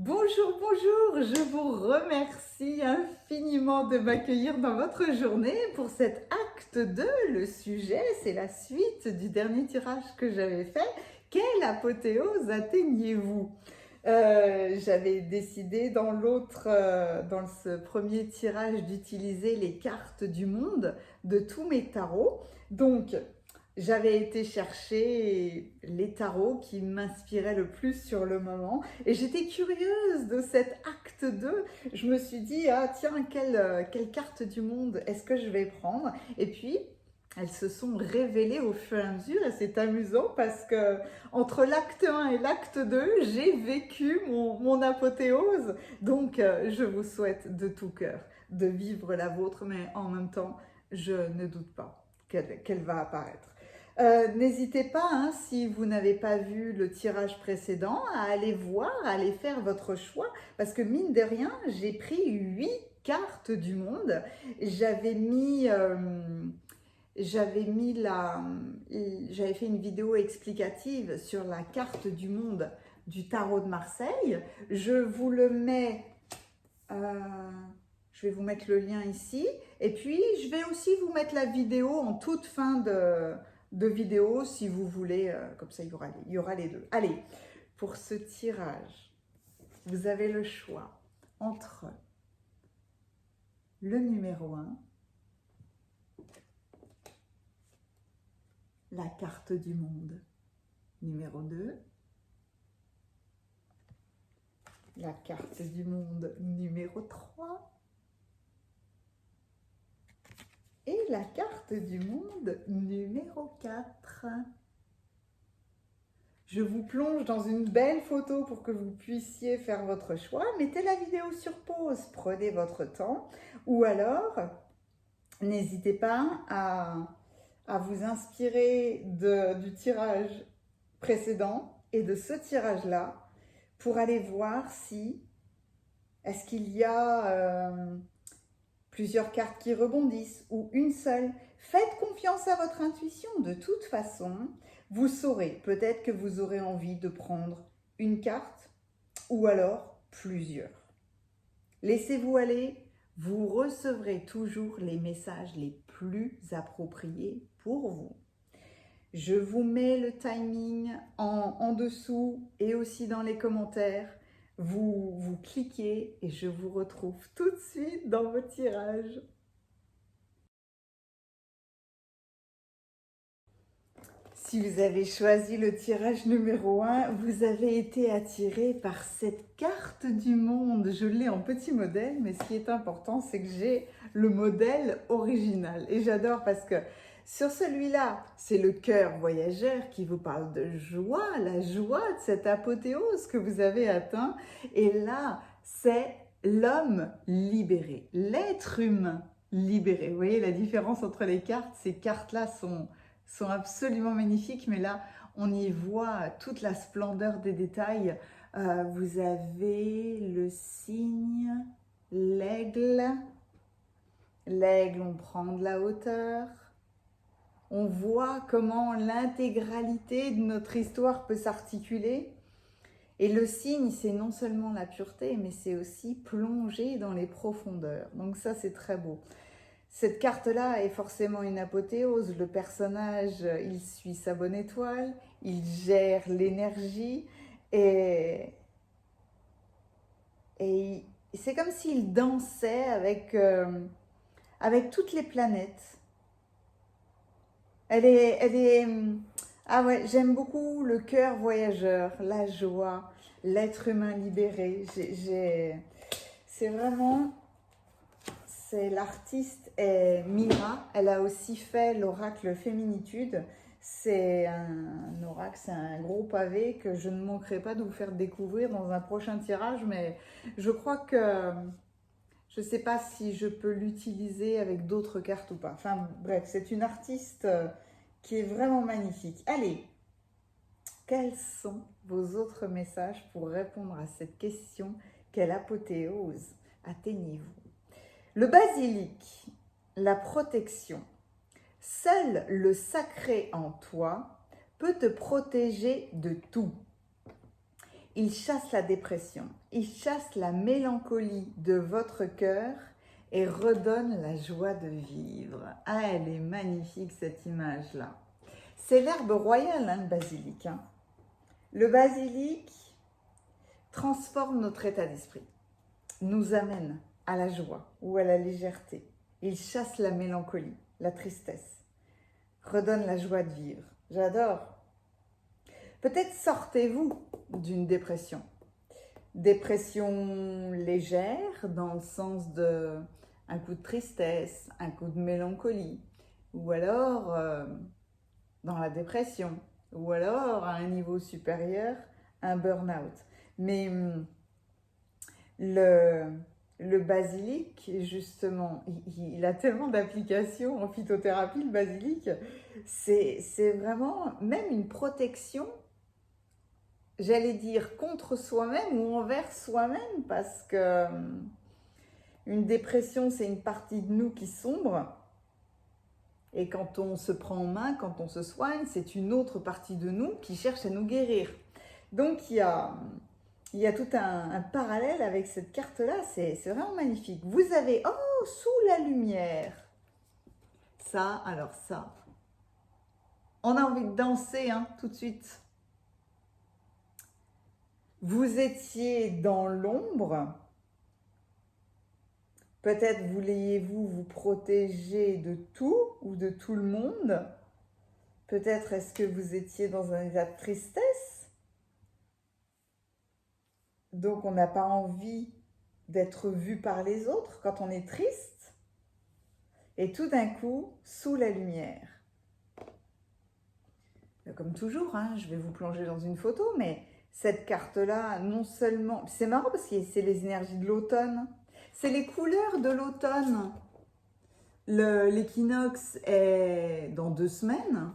Bonjour, bonjour, je vous remercie infiniment de m'accueillir dans votre journée pour cet acte 2. Le sujet, c'est la suite du dernier tirage que j'avais fait. Quelle apothéose atteignez-vous? J'avais décidé dans ce premier tirage d'utiliser les cartes du monde de tous mes tarots. Donc, j'avais été chercher les tarots qui m'inspiraient le plus sur le moment et j'étais curieuse de cet acte 2. Je me suis dit, ah tiens, quelle carte du monde est-ce que je vais prendre? Et puis, elles se sont révélées au fur et à mesure et c'est amusant parce que entre l'acte 1 et l'acte 2, j'ai vécu mon apothéose. Donc, je vous souhaite de tout cœur de vivre la vôtre, mais en même temps, je ne doute pas qu'elle va apparaître. N'hésitez pas, hein, si vous n'avez pas vu le tirage précédent, à aller voir, à aller faire votre choix, parce que mine de rien, j'ai pris 8 cartes du monde. J'avais mis, j'avais fait une vidéo explicative sur la carte du monde du tarot de Marseille. Je vous le mets, je vais vous mettre le lien ici. Et puis, je vais aussi vous mettre la vidéo en toute fin de vidéo si vous voulez. Comme ça, il y aura les deux. Allez, pour ce tirage, vous avez le choix entre le numéro 1, la carte du monde, numéro 2, la carte du monde numéro 3 et la carte du monde numéro 4. Je vous plonge dans une belle photo pour que vous puissiez faire votre choix. Mettez la vidéo sur pause, prenez votre temps ou alors n'hésitez pas à vous inspirer du tirage précédent et de ce tirage-là pour aller voir si est-ce qu'il y a plusieurs cartes qui rebondissent ou une seule. Faites confiance à votre intuition. De toute façon, vous saurez. Peut-être que vous aurez envie de prendre une carte ou alors plusieurs. Laissez-vous aller. Vous recevrez toujours les messages les plus appropriés pour vous. Je vous mets le timing en dessous et aussi dans les commentaires. Vous cliquez et je vous retrouve tout de suite dans vos tirages. Si vous avez choisi le tirage numéro 1, vous avez été attiré par cette carte du monde. Je l'ai en petit modèle, mais ce qui est important, c'est que j'ai le modèle original. Et j'adore parce que sur celui-là, c'est le cœur voyageur qui vous parle de joie, la joie de cette apothéose que vous avez atteint. Et là, c'est l'homme libéré, l'être humain libéré. Vous voyez la différence entre les cartes? Ces cartes-là sont absolument magnifiques, mais là, on y voit toute la splendeur des détails. Vous avez le signe, l'aigle. L'aigle, on prend de la hauteur. On voit comment l'intégralité de notre histoire peut s'articuler. Et le signe, c'est non seulement la pureté, mais c'est aussi plonger dans les profondeurs. Donc ça, c'est très beau. Cette carte-là est forcément une apothéose. Le personnage, il suit sa bonne étoile, il gère l'énergie et c'est comme s'il dansait avec toutes les planètes. Ah ouais, j'aime beaucoup le cœur voyageur, la joie, l'être humain libéré. C'est vraiment... L'artiste est Mira, elle a aussi fait l'oracle Féminitude. C'est un oracle, c'est un gros pavé que je ne manquerai pas de vous faire découvrir dans un prochain tirage, mais je crois que je ne sais pas si je peux l'utiliser avec d'autres cartes ou pas. Enfin bref, c'est une artiste qui est vraiment magnifique. Allez, quels sont vos autres messages pour répondre à cette question? Quelle apothéose atteignez-vous? Le basilic, la protection. Seul le sacré en toi peut te protéger de tout. il chasse la dépression, il chasse la mélancolie de votre cœur et redonne la joie de vivre. Ah, elle est magnifique cette image-là. C'est l'herbe royale, hein, le basilic. Hein. Le basilic transforme notre état d'esprit, nous amène à la joie ou à la légèreté. Il chasse la mélancolie, la tristesse, redonne la joie de vivre. J'adore. Peut-être sortez-vous d'une dépression. Dépression légère dans le sens de un coup de tristesse, un coup de mélancolie, ou alors dans la dépression, ou alors à un niveau supérieur, un burn-out. Mais le basilic, justement, il a tellement d'applications en phytothérapie, le basilic, c'est vraiment même une protection, j'allais dire, contre soi-même ou envers soi-même, parce que une dépression, c'est une partie de nous qui sombre, et quand on se prend en main, quand on se soigne, c'est une autre partie de nous qui cherche à nous guérir. Donc il y a tout un parallèle avec cette carte-là, c'est vraiment magnifique. Vous avez, oh, sous la lumière. Ça, alors ça. On a envie de danser, hein, tout de suite. Vous étiez dans l'ombre. Peut-être vouliez-vous vous protéger de tout ou de tout le monde. Peut-être est-ce que vous étiez dans un état de tristesse. Donc on n'a pas envie d'être vu par les autres quand on est triste. Et tout d'un coup, sous la lumière. Comme toujours, hein, je vais vous plonger dans une photo, mais cette carte-là, non seulement... C'est marrant parce que c'est les énergies de l'automne. C'est les couleurs de l'automne. L'équinoxe est dans 2 semaines.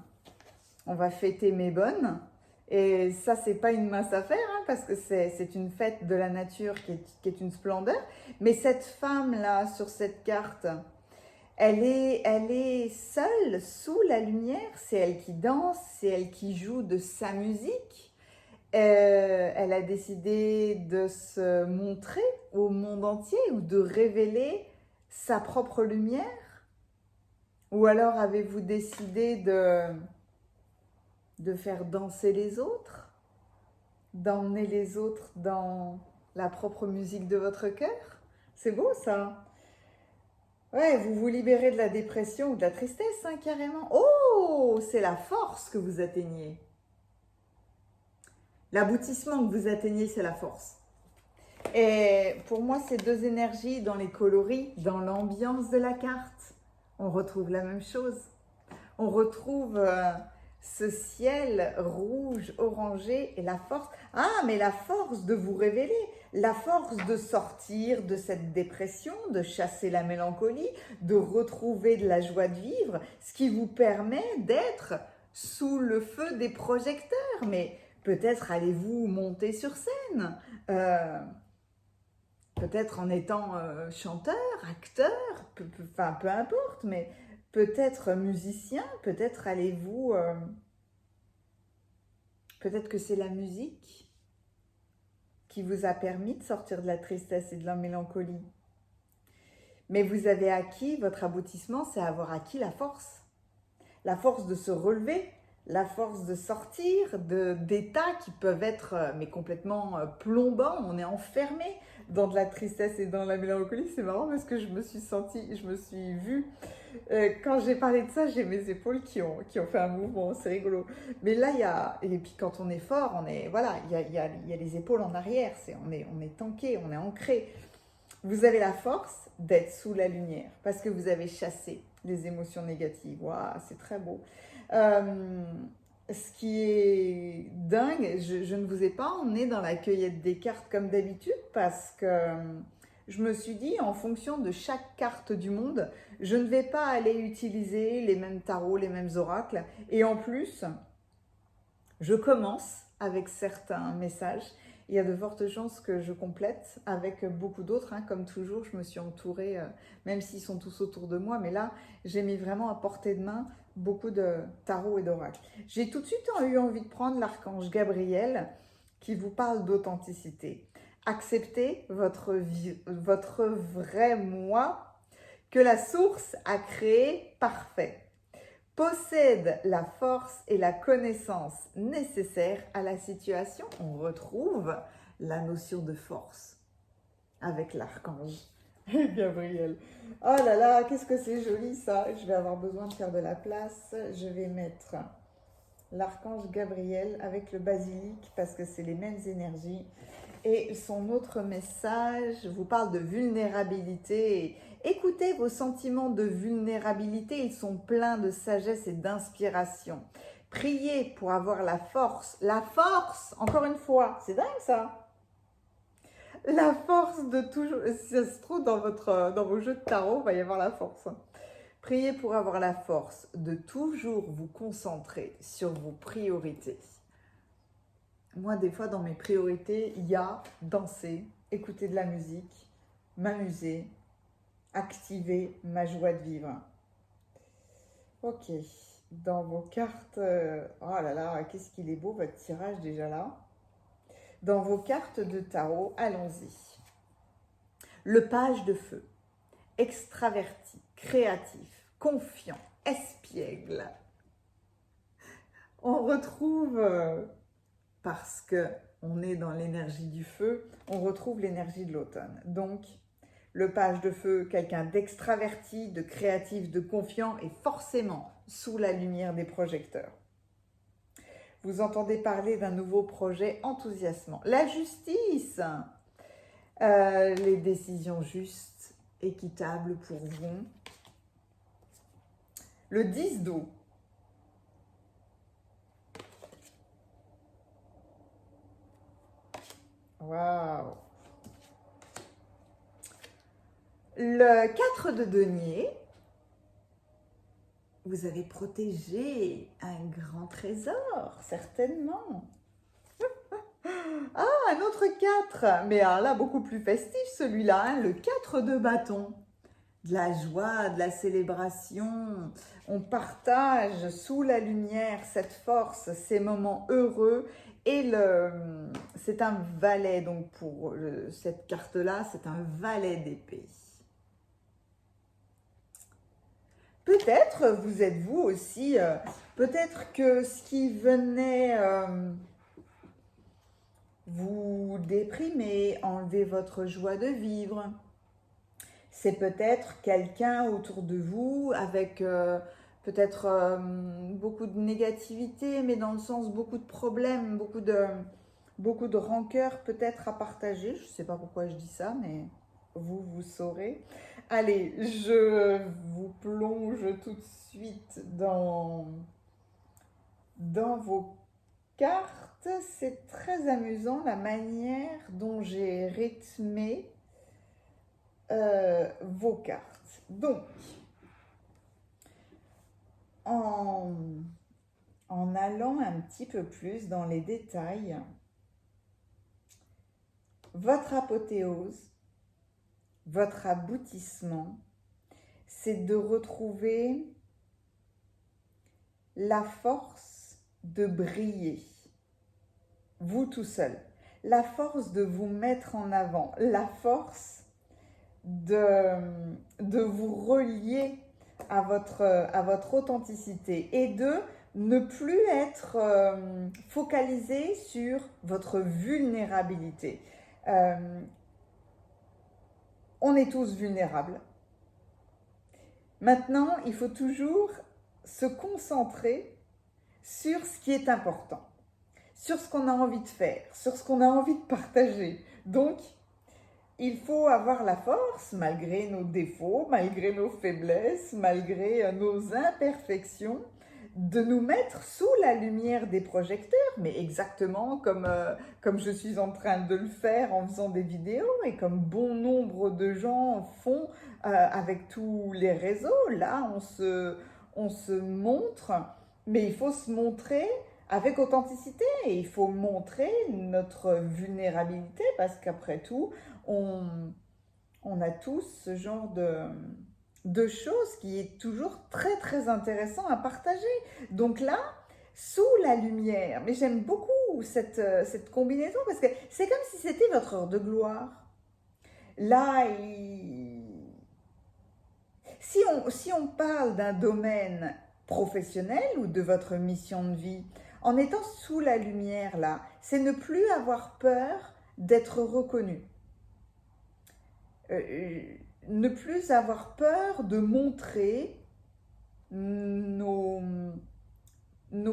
On va fêter Mébonne. Et ça, c'est pas une mince affaire, hein, parce que c'est une fête de la nature qui est une splendeur. Mais cette femme-là, sur cette carte, elle est seule, sous la lumière. C'est elle qui danse, c'est elle qui joue de sa musique. Elle a décidé de se montrer au monde entier ou de révéler sa propre lumière. Ou alors avez-vous décidé de faire danser les autres, d'emmener les autres dans la propre musique de votre cœur? C'est beau ça. Ouais, vous vous libérez de la dépression ou de la tristesse, hein, carrément. Oh, c'est la force que vous atteignez. L'aboutissement que vous atteignez, c'est la force. Et pour moi, ces 2 énergies dans les coloris, dans l'ambiance de la carte, on retrouve la même chose. On retrouve ce ciel rouge, orangé et la force. Ah, mais la force de vous révéler, la force de sortir de cette dépression, de chasser la mélancolie, de retrouver de la joie de vivre, ce qui vous permet d'être sous le feu des projecteurs. Mais peut-être allez-vous monter sur scène, peut-être en étant chanteur, acteur, peu importe, mais peut-être musicien, peut-être allez-vous... peut-être que c'est la musique qui vous a permis de sortir de la tristesse et de la mélancolie. Mais vous avez acquis, votre aboutissement, c'est avoir acquis la force. La force de se relever, la force de sortir d'états qui peuvent être mais complètement plombants. On est enfermé dans de la tristesse et dans la mélancolie. C'est marrant parce que je me suis vue, quand j'ai parlé de ça, j'ai mes épaules qui ont fait un mouvement, c'est rigolo. Mais là, et puis quand on est fort, voilà, il y a les épaules en arrière, on est tanké, on est ancré. Vous avez la force d'être sous la lumière parce que vous avez chassé les émotions négatives. Waouh, c'est très beau. Ce qui est dingue, je ne vous ai pas emmené dans la cueillette des cartes comme d'habitude parce que je me suis dit, en fonction de chaque carte du monde, je ne vais pas aller utiliser les mêmes tarots, les mêmes oracles. Et en plus, je commence avec certains messages. Il y a de fortes chances que je complète avec beaucoup d'autres. Hein. Comme toujours, je me suis entourée, même s'ils sont tous autour de moi. Mais là, j'ai mis vraiment à portée de main beaucoup de tarots et d'oracles. J'ai tout de suite eu envie de prendre l'archange Gabriel, qui vous parle d'authenticité. Acceptez votre vrai moi que la source a créé parfait. Possède la force et la connaissance nécessaires à la situation. On retrouve la notion de force avec l'archange Gabriel. Oh là là, qu'est-ce que c'est joli ça. Je vais avoir besoin de faire de la place. Je vais mettre l'archange Gabriel avec le basilic parce que c'est les mêmes énergies. Et son autre message vous parle de vulnérabilité. Écoutez vos sentiments de vulnérabilité, ils sont pleins de sagesse et d'inspiration. Priez pour avoir la force, encore une fois, c'est dingue ça. La force de toujours, si ça se trouve dans vos jeux de tarot, il va y avoir la force. Priez pour avoir la force de toujours vous concentrer sur vos priorités. Moi, des fois, dans mes priorités, il y a danser, écouter de la musique, m'amuser, activer ma joie de vivre. Ok, dans vos cartes, oh là là, qu'est-ce qu'il est beau votre tirage déjà là. Dans vos cartes de tarot, allons-y. Le page de feu, extraverti, créatif, confiant, espiègle. On retrouve... parce qu'on est dans l'énergie du feu, on retrouve l'énergie de l'automne. Donc, le page de feu, quelqu'un d'extraverti, de créatif, de confiant, est forcément sous la lumière des projecteurs. Vous entendez parler d'un nouveau projet enthousiasmant. La justice, les décisions justes, équitables pour vous. Le 10 d'eau. Waouh! Le 4 de denier, vous avez protégé un grand trésor, certainement. Ah, un autre 4, mais là, beaucoup plus festif celui-là, hein, le 4 de bâton. De la joie, de la célébration, on partage sous la lumière cette force, ces moments heureux. Et c'est un valet, donc pour cette carte-là, c'est un valet d'épée. Peut-être vous êtes vous aussi, peut-être que ce qui venait vous déprimer, enlever votre joie de vivre, c'est peut-être quelqu'un autour de vous avec peut-être beaucoup de négativité, mais dans le sens beaucoup de problèmes, beaucoup de rancœur peut-être à partager. Je ne sais pas pourquoi je dis ça, mais vous saurez. Allez, je vous plonge tout de suite dans vos cartes. C'est très amusant la manière dont j'ai rythmé vos cartes. Donc, en allant un petit peu plus dans les détails, votre apothéose, votre aboutissement, c'est de retrouver la force de briller, vous tout seul, la force de vous mettre en avant, la force de vous relier à votre authenticité et de ne plus être focalisé sur votre vulnérabilité. On est tous vulnérables. Maintenant, il faut toujours se concentrer sur ce qui est important, sur ce qu'on a envie de faire, sur ce qu'on a envie de partager. Donc, il faut avoir la force, malgré nos défauts, malgré nos faiblesses, malgré nos imperfections, de nous mettre sous la lumière des projecteurs, mais exactement comme je suis en train de le faire en faisant des vidéos et comme bon nombre de gens font avec tous les réseaux. Là, on se montre, mais il faut se montrer avec authenticité et il faut montrer notre vulnérabilité parce qu'après tout, on a tous ce genre de choses qui est toujours très très intéressant à partager. Donc là, sous la lumière. Mais j'aime beaucoup cette combinaison parce que c'est comme si c'était votre heure de gloire. Là, si on parle d'un domaine professionnel ou de votre mission de vie, en étant sous la lumière là, c'est ne plus avoir peur d'être reconnu. Ne plus avoir peur de montrer nos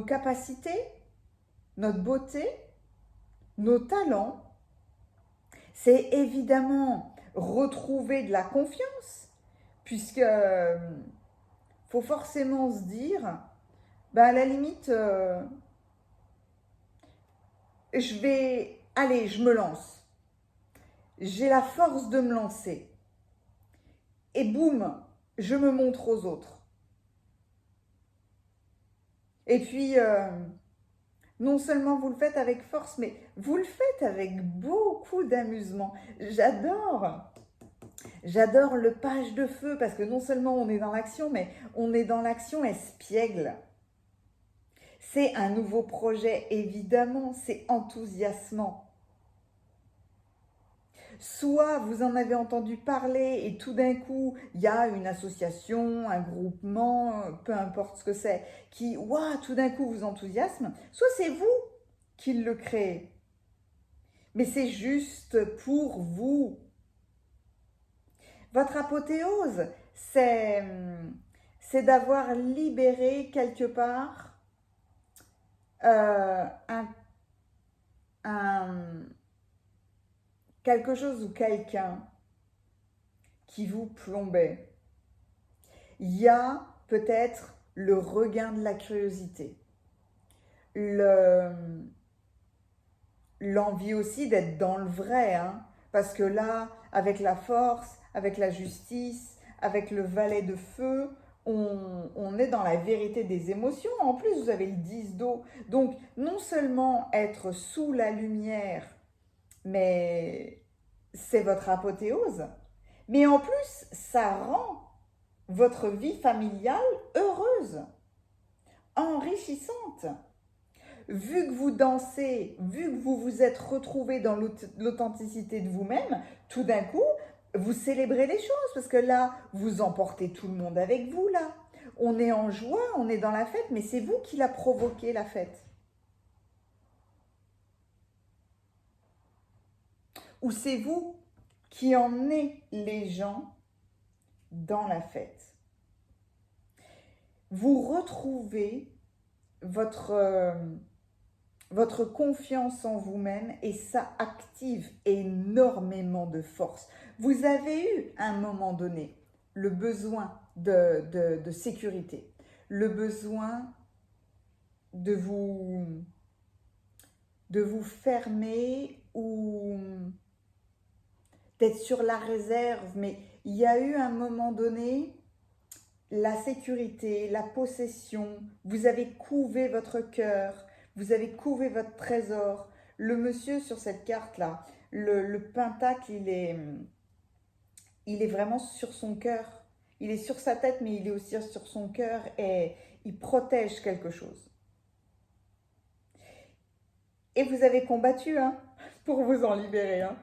capacités, notre beauté, nos talents. C'est évidemment retrouver de la confiance, puisque faut forcément se dire, ben à la limite, allez, je me lance. J'ai la force de me lancer. Et boum, je me montre aux autres. Et puis, non seulement vous le faites avec force, mais vous le faites avec beaucoup d'amusement. J'adore le page de feu parce que non seulement on est dans l'action, mais on est dans l'action espiègle. C'est un nouveau projet, évidemment, c'est enthousiasmant. Soit vous en avez entendu parler et tout d'un coup, il y a une association, un groupement, peu importe ce que c'est, qui, tout d'un coup vous enthousiasme. Soit c'est vous qui le créez. Mais c'est juste pour vous. Votre apothéose, c'est d'avoir libéré quelque part quelque chose ou quelqu'un qui vous plombait. Il y a peut-être le regain de la curiosité, l'envie aussi d'être dans le vrai, hein, parce que là, avec la force, avec la justice, avec le valet de feu, on est dans la vérité des émotions. En plus, vous avez le 10 d'eau. Donc, non seulement être sous la lumière, mais c'est votre apothéose, mais en plus, ça rend votre vie familiale heureuse, enrichissante. Vu que vous dansez, vu que vous vous êtes retrouvé dans l'authenticité de vous-même, tout d'un coup, vous célébrez les choses parce que là, vous emportez tout le monde avec vous là. On est en joie, on est dans la fête, mais c'est vous qui l'a provoqué la fête. Ou c'est vous qui emmenez les gens dans la fête. Vous retrouvez votre confiance en vous-même et ça active énormément de force. Vous avez eu à un moment donné le besoin de sécurité, le besoin de vous fermer ou d'être sur la réserve, mais il y a eu un moment donné la sécurité, la possession, vous avez couvé votre cœur, vous avez couvé votre trésor. Le monsieur sur cette carte-là, le pentacle, il est vraiment sur son cœur. Il est sur sa tête, mais il est aussi sur son cœur et il protège quelque chose. Et vous avez combattu hein, pour vous en libérer. Hein.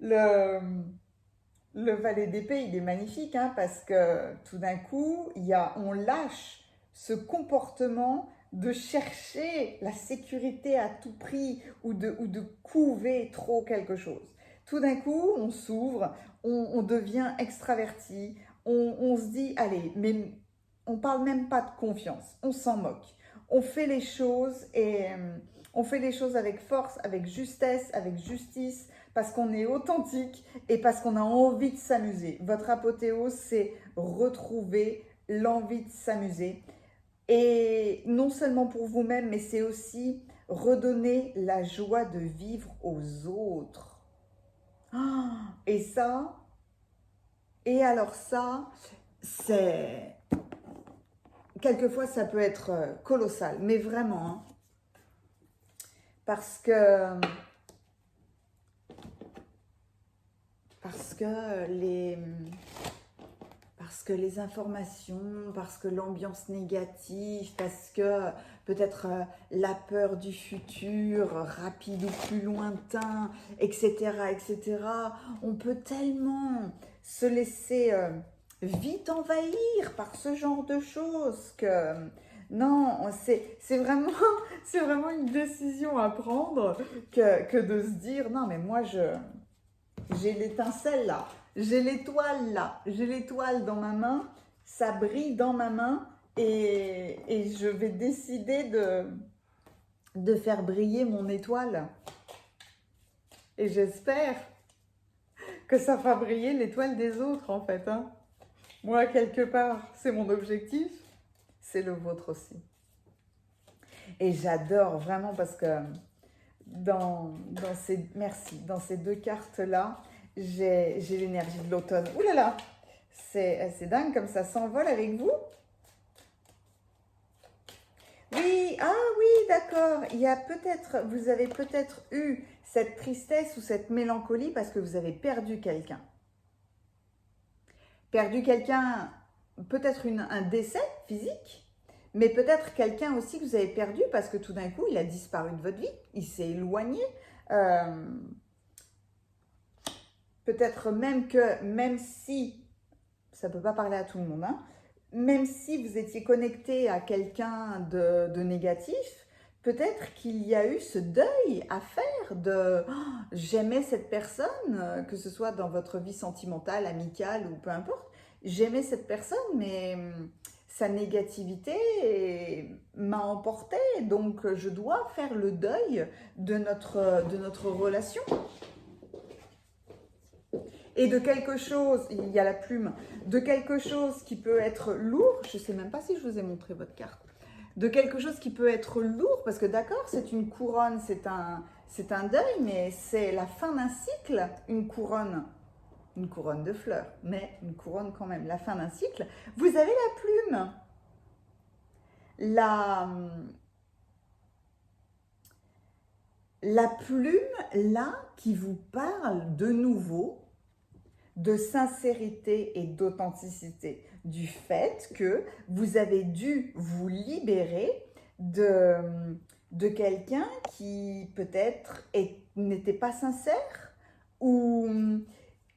Le valet d'épée, il est magnifique hein, parce que tout d'un coup, on lâche ce comportement de chercher la sécurité à tout prix ou de couver trop quelque chose. Tout d'un coup, on s'ouvre, on devient extraverti, on se dit, allez, mais on parle même pas de confiance, on s'en moque. On fait les choses et on fait les choses avec force, avec justesse, avec justice, parce qu'on est authentique et parce qu'on a envie de s'amuser. Votre apothéose, c'est retrouver l'envie de s'amuser. Et non seulement pour vous-même, mais c'est aussi redonner la joie de vivre aux autres. Et ça, et alors ça, c'est... Quelquefois, ça peut être colossal, mais vraiment. Hein, parce que parce que les informations, parce que l'ambiance négative, parce que peut-être la peur du futur, rapide ou plus lointain, etc., etc. On peut tellement se laisser vite envahir par ce genre de choses que non, c'est vraiment, c'est vraiment une décision à prendre que de se dire non mais moi j'ai l'étincelle là, j'ai l'étoile là, j'ai l'étoile dans ma main, ça brille dans ma main et je vais décider de faire briller mon étoile. Et j'espère que ça fera briller l'étoile des autres en fait. Hein. Moi, quelque part, c'est mon objectif, c'est le vôtre aussi. Et j'adore vraiment parce que dans ces deux cartes-là, j'ai l'énergie de l'automne. Ouh là là, c'est dingue comme ça s'envole avec vous. Oui, ah oui, d'accord. Vous avez peut-être eu cette tristesse ou cette mélancolie parce que vous avez perdu quelqu'un. Perdu quelqu'un, peut-être un décès physique, mais peut-être quelqu'un aussi que vous avez perdu parce que tout d'un coup, il a disparu de votre vie, il s'est éloigné. Peut-être même si, ça ne peut pas parler à tout le monde, hein, même si vous étiez connecté à quelqu'un de négatif, peut-être qu'il y a eu ce deuil à faire de oh, j'aimais cette personne, que ce soit dans votre vie sentimentale, amicale ou peu importe, j'aimais cette personne, mais sa négativité m'a emporté, donc je dois faire le deuil de notre relation. Et de quelque chose, il y a la plume, de quelque chose qui peut être lourd, je ne sais même pas si je vous ai montré votre carte, de quelque chose qui peut être lourd, parce que d'accord, c'est une couronne, c'est un deuil, mais c'est la fin d'un cycle, une couronne de fleurs, mais une couronne quand même, la fin d'un cycle. Vous avez la plume, la plume là qui vous parle de nouveau de sincérité et d'authenticité, du fait que vous avez dû vous libérer de quelqu'un qui peut-être n'était pas sincère ou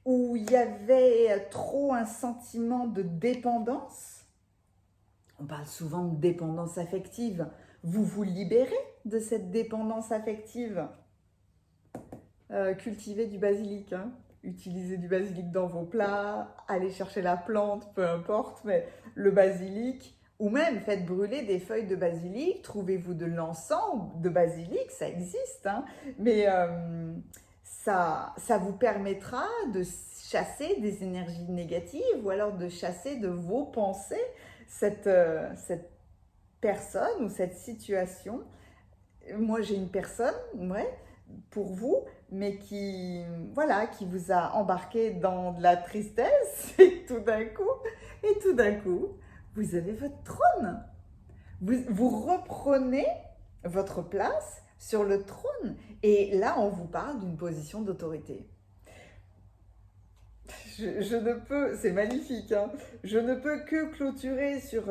où il y avait trop un sentiment de dépendance. On parle souvent de dépendance affective. Vous vous libérez de cette dépendance affective. Cultivez du basilic, hein. Utilisez du basilic dans vos plats, allez chercher la plante, peu importe, mais le basilic, ou même faites brûler des feuilles de basilic, trouvez-vous de l'encens de basilic, ça existe, hein, mais ça vous permettra de chasser des énergies négatives ou alors de chasser de vos pensées cette personne ou cette situation. Moi, j'ai une personne, ouais, pour vous, mais qui, voilà, qui vous a embarqué dans de la tristesse et tout d'un coup, vous avez votre trône. Vous reprenez votre place sur le trône. Et là, on vous parle d'une position d'autorité. Je ne peux, c'est magnifique, hein, je ne peux que clôturer sur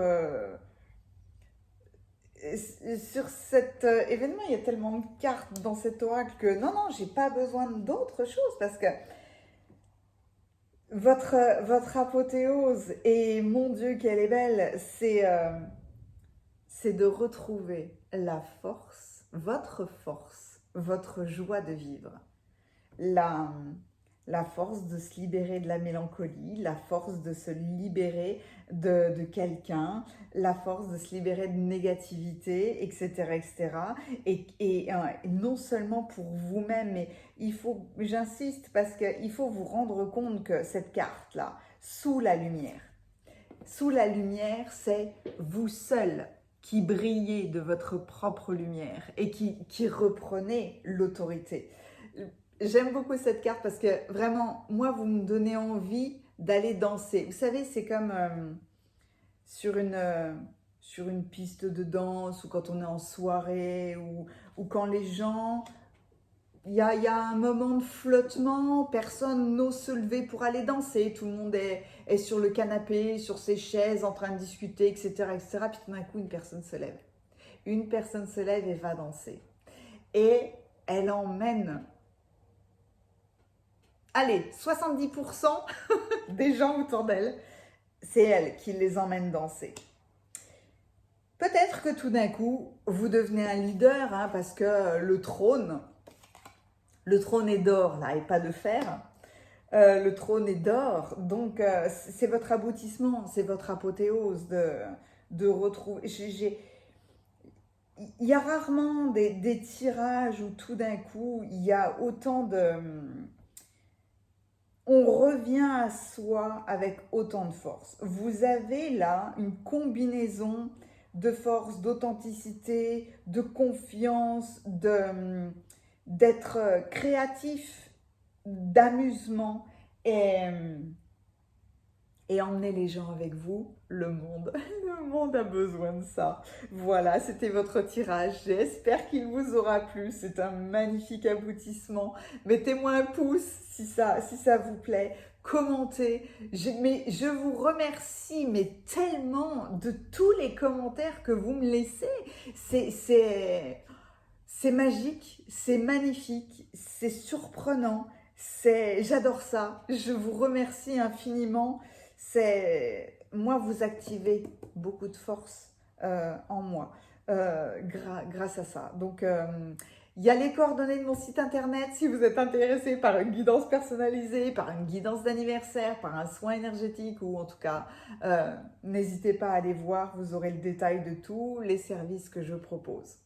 cet événement. Il y a tellement de cartes dans cet oracle que non, j'ai pas besoin d'autre chose parce que votre apothéose, et mon Dieu qu'elle est belle, c'est de retrouver la force, votre joie de vivre, la, la force de se libérer de la mélancolie, la force de se libérer de quelqu'un, la force de se libérer de négativité, etc. etc. Et non seulement pour vous-même, mais j'insiste, parce qu'il faut vous rendre compte que cette carte-là, sous la lumière, c'est vous seul qui brillez de votre propre lumière et qui reprenez l'autorité. J'aime beaucoup cette carte parce que vraiment, moi, vous me donnez envie d'aller danser. Vous savez, c'est comme sur une piste de danse ou quand on est en soirée ou quand les gens y a un moment de flottement, personne n'ose se lever pour aller danser, tout le monde est sur le canapé, sur ses chaises, en train de discuter, etc., etc. Puis tout d'un coup, une personne se lève. Une personne se lève et va danser. Et elle emmène, allez, 70% des gens autour d'elle, c'est elle qui les emmène danser. Peut-être que tout d'un coup, vous devenez un leader, hein, parce que le trône est d'or, là, et pas de fer. Le trône est d'or, donc c'est votre aboutissement, c'est votre apothéose de retrouver. Il y a rarement des tirages où tout d'un coup, il y a autant de... On revient à soi avec autant de force. Vous avez là une combinaison de force, d'authenticité, de confiance, d'être créatif, d'amusement et emmener les gens avec vous. Le monde a besoin de ça. Voilà, c'était votre tirage. J'espère qu'il vous aura plu. C'est un magnifique aboutissement. Mettez-moi un pouce si ça vous plaît. Commentez. Je vous remercie, mais tellement, de tous les commentaires que vous me laissez. C'est magique, c'est magnifique, c'est surprenant. J'adore ça. Je vous remercie infiniment. Moi, vous activez beaucoup de force en moi grâce à ça. Donc, il y a les coordonnées de mon site internet si vous êtes intéressé par une guidance personnalisée, par une guidance d'anniversaire, par un soin énergétique ou en tout cas, n'hésitez pas à aller voir. Vous aurez le détail de tous les services que je propose.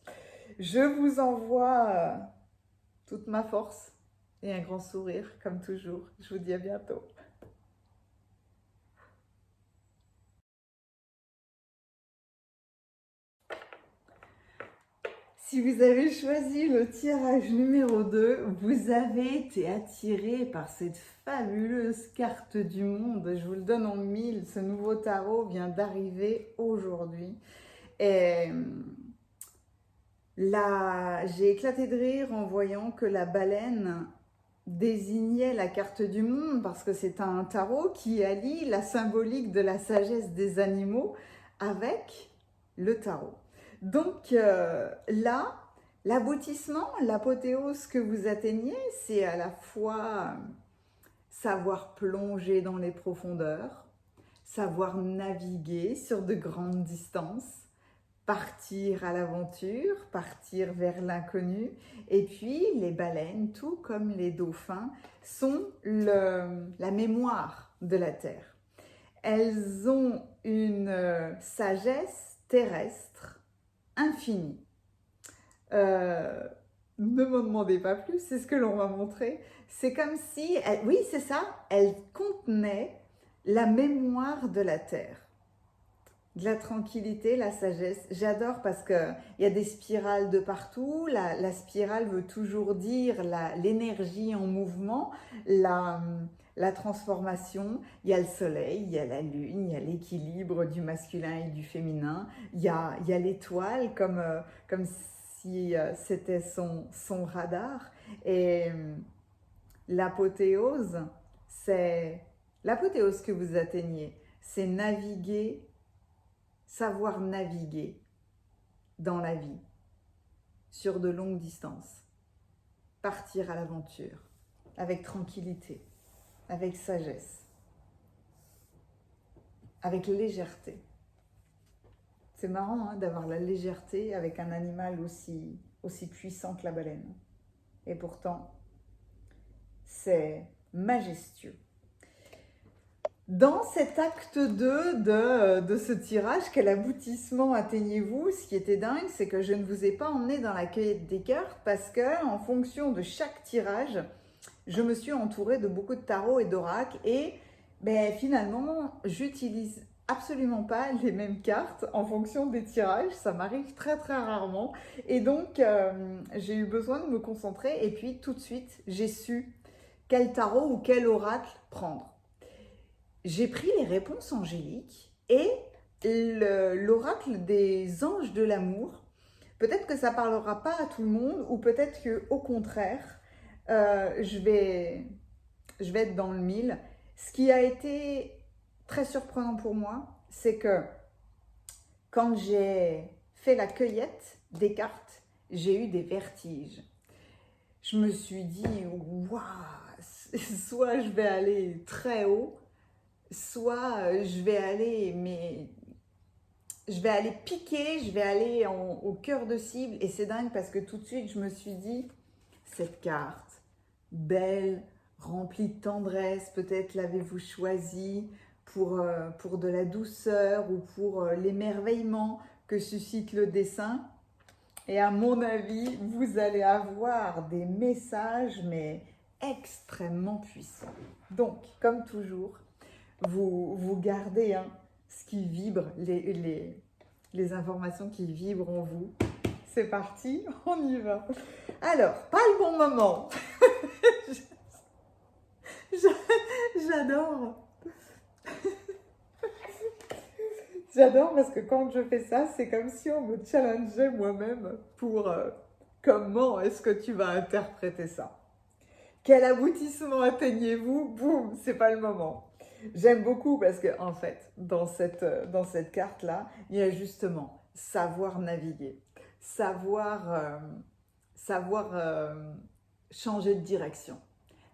Je vous envoie toute ma force et un grand sourire comme toujours. Je vous dis à bientôt. Si vous avez choisi le tirage numéro 2, vous avez été attiré par cette fabuleuse carte du monde. Je vous le donne en 1000. Ce nouveau tarot vient d'arriver aujourd'hui. Et là, j'ai éclaté de rire en voyant que la baleine désignait la carte du monde parce que c'est un tarot qui allie la symbolique de la sagesse des animaux avec le tarot. Donc là, l'aboutissement, l'apothéose que vous atteignez, c'est à la fois savoir plonger dans les profondeurs, savoir naviguer sur de grandes distances, partir à l'aventure, partir vers l'inconnu. Et puis les baleines, tout comme les dauphins, sont la mémoire de la Terre. Elles ont une sagesse terrestre infinie. Ne m'en demandez pas plus, c'est ce que l'on m'a montré. C'est comme si, oui c'est ça, elles contenaient la mémoire de la Terre. De la tranquillité, la sagesse. J'adore parce qu'il y a des spirales de partout. La spirale veut toujours dire l'énergie en mouvement, la transformation. Il y a le soleil, il y a la lune, il y a l'équilibre du masculin et du féminin. Il y a l'étoile comme si c'était son radar. Et l'apothéose que vous atteignez, c'est savoir naviguer dans la vie sur de longues distances, partir à l'aventure avec tranquillité, avec sagesse, avec légèreté. C'est marrant hein, d'avoir la légèreté avec un animal aussi puissant que la baleine. Et pourtant, c'est majestueux. Dans cet acte 2 de ce tirage, quel aboutissement atteignez-vous? Ce qui était dingue, c'est que je ne vous ai pas emmené dans la cueillette des cartes parce que, en fonction de chaque tirage, je me suis entourée de beaucoup de tarots et d'oracles et finalement, j'utilise absolument pas les mêmes cartes en fonction des tirages. Ça m'arrive très très rarement et donc j'ai eu besoin de me concentrer et puis tout de suite, j'ai su quel tarot ou quel oracle prendre. J'ai pris les réponses angéliques et l'oracle des anges de l'amour. Peut-être que ça ne parlera pas à tout le monde ou peut-être qu'au contraire, je vais être dans le mille. Ce qui a été très surprenant pour moi, c'est que quand j'ai fait la cueillette des cartes, j'ai eu des vertiges. Je me suis dit, waouh, soit je vais aller très haut, soit je vais aller, mais je vais aller piquer, je vais aller au cœur de cible. Et c'est dingue parce que tout de suite, je me suis dit, cette carte, belle, remplie de tendresse, peut-être l'avez-vous choisie pour de la douceur ou pour l'émerveillement que suscite le dessin. Et à mon avis, vous allez avoir des messages, mais extrêmement puissants. Donc, comme toujours, vous gardez ce qui vibre, les informations qui vibrent en vous. C'est parti, on y va. Alors, pas le bon moment. J'adore. J'adore parce que quand je fais ça, c'est comme si on me challengeait moi-même pour comment est-ce que tu vas interpréter ça. Quel aboutissement atteignez-vous? Boum, c'est pas le moment. J'aime beaucoup parce que en fait, dans cette carte-là, il y a justement savoir naviguer, savoir changer de direction,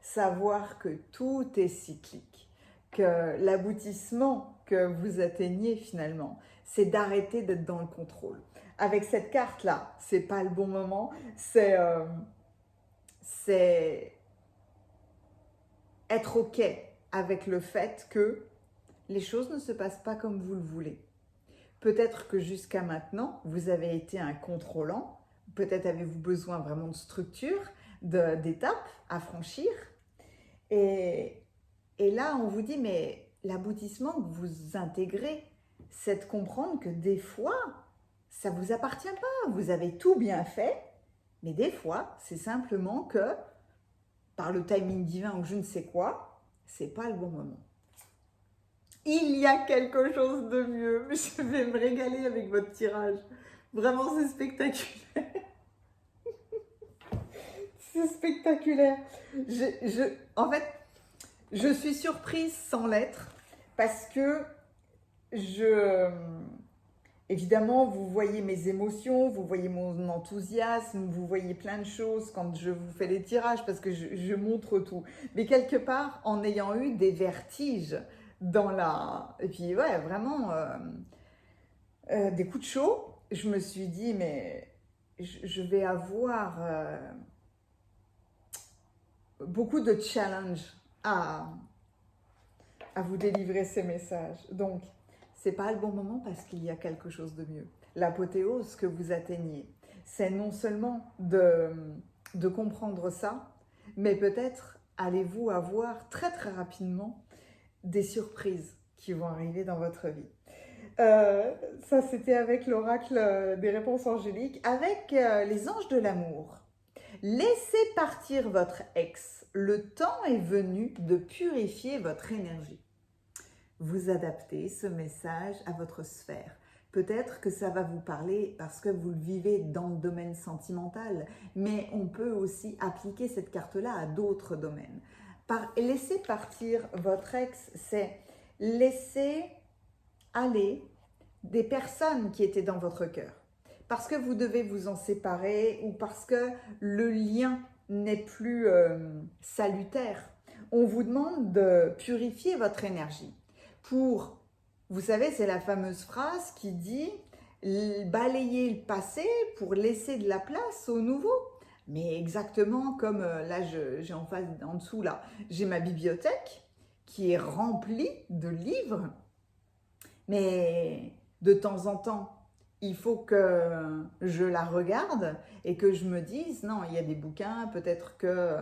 savoir que tout est cyclique, que l'aboutissement que vous atteignez finalement, c'est d'arrêter d'être dans le contrôle. Avec cette carte-là, c'est pas le bon moment, c'est être OK avec le fait que les choses ne se passent pas comme vous le voulez. Peut-être que jusqu'à maintenant, vous avez été un contrôlant, peut-être avez-vous besoin vraiment de structure, d'étapes à franchir. Et là, on vous dit, mais l'aboutissement que vous intégrez, c'est de comprendre que des fois, ça ne vous appartient pas. Vous avez tout bien fait, mais des fois, c'est simplement que, par le timing divin ou je ne sais quoi, c'est pas le bon moment. Il y a quelque chose de mieux. Je vais me régaler avec votre tirage. Vraiment, c'est spectaculaire. C'est spectaculaire. En fait, je suis surprise sans l'être parce que évidemment, vous voyez mes émotions, vous voyez mon enthousiasme, vous voyez plein de choses quand je vous fais les tirages parce que je montre tout. Mais quelque part, en ayant eu des vertiges et puis ouais, vraiment des coups de chaud, je me suis dit, mais je vais avoir beaucoup de challenges à vous délivrer ces messages. Donc, c'est pas le bon moment parce qu'il y a quelque chose de mieux. L'apothéose que vous atteignez, c'est non seulement de comprendre ça, mais peut-être allez-vous avoir très très rapidement des surprises qui vont arriver dans votre vie. Ça, c'était avec l'oracle des réponses angéliques, avec les anges de l'amour. Laissez partir votre ex. Le temps est venu de purifier votre énergie. Vous adaptez ce message à votre sphère. Peut-être que ça va vous parler parce que vous le vivez dans le domaine sentimental, mais on peut aussi appliquer cette carte-là à d'autres domaines. Laisser partir votre ex, c'est laisser aller des personnes qui étaient dans votre cœur. Parce que vous devez vous en séparer ou parce que le lien n'est plus salutaire. On vous demande de purifier votre énergie. Vous savez, c'est la fameuse phrase qui dit balayer le passé pour laisser de la place au nouveau. Mais exactement comme là, j'ai en dessous là, j'ai ma bibliothèque qui est remplie de livres. Mais de temps en temps, il faut que je la regarde et que je me dise, non, il y a des bouquins, peut-être que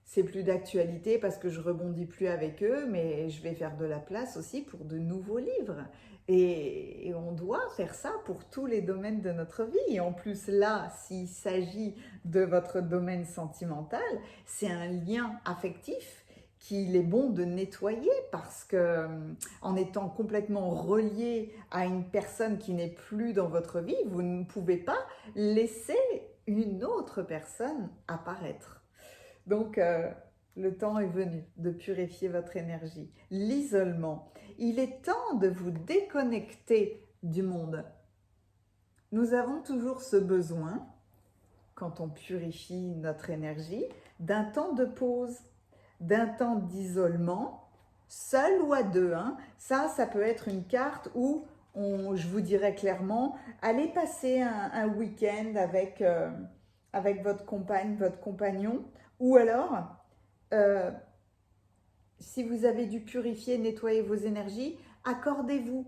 c'est plus d'actualité parce que je rebondis plus avec eux, mais je vais faire de la place aussi pour de nouveaux livres. Et on doit faire ça pour tous les domaines de notre vie. Et en plus là, s'il s'agit de votre domaine sentimental, c'est un lien affectif qu'il est bon de nettoyer parce que en étant complètement relié à une personne qui n'est plus dans votre vie, vous ne pouvez pas laisser une autre personne apparaître. Donc, le temps est venu de purifier votre énergie. L'isolement. Il est temps de vous déconnecter du monde. Nous avons toujours ce besoin, quand on purifie notre énergie, d'un temps de pause, d'un temps d'isolement, seul ou à deux. Hein. Ça peut être une carte où, je vous dirais clairement, allez passer un week-end avec votre compagne, votre compagnon, ou alors, si vous avez dû purifier, nettoyer vos énergies, accordez-vous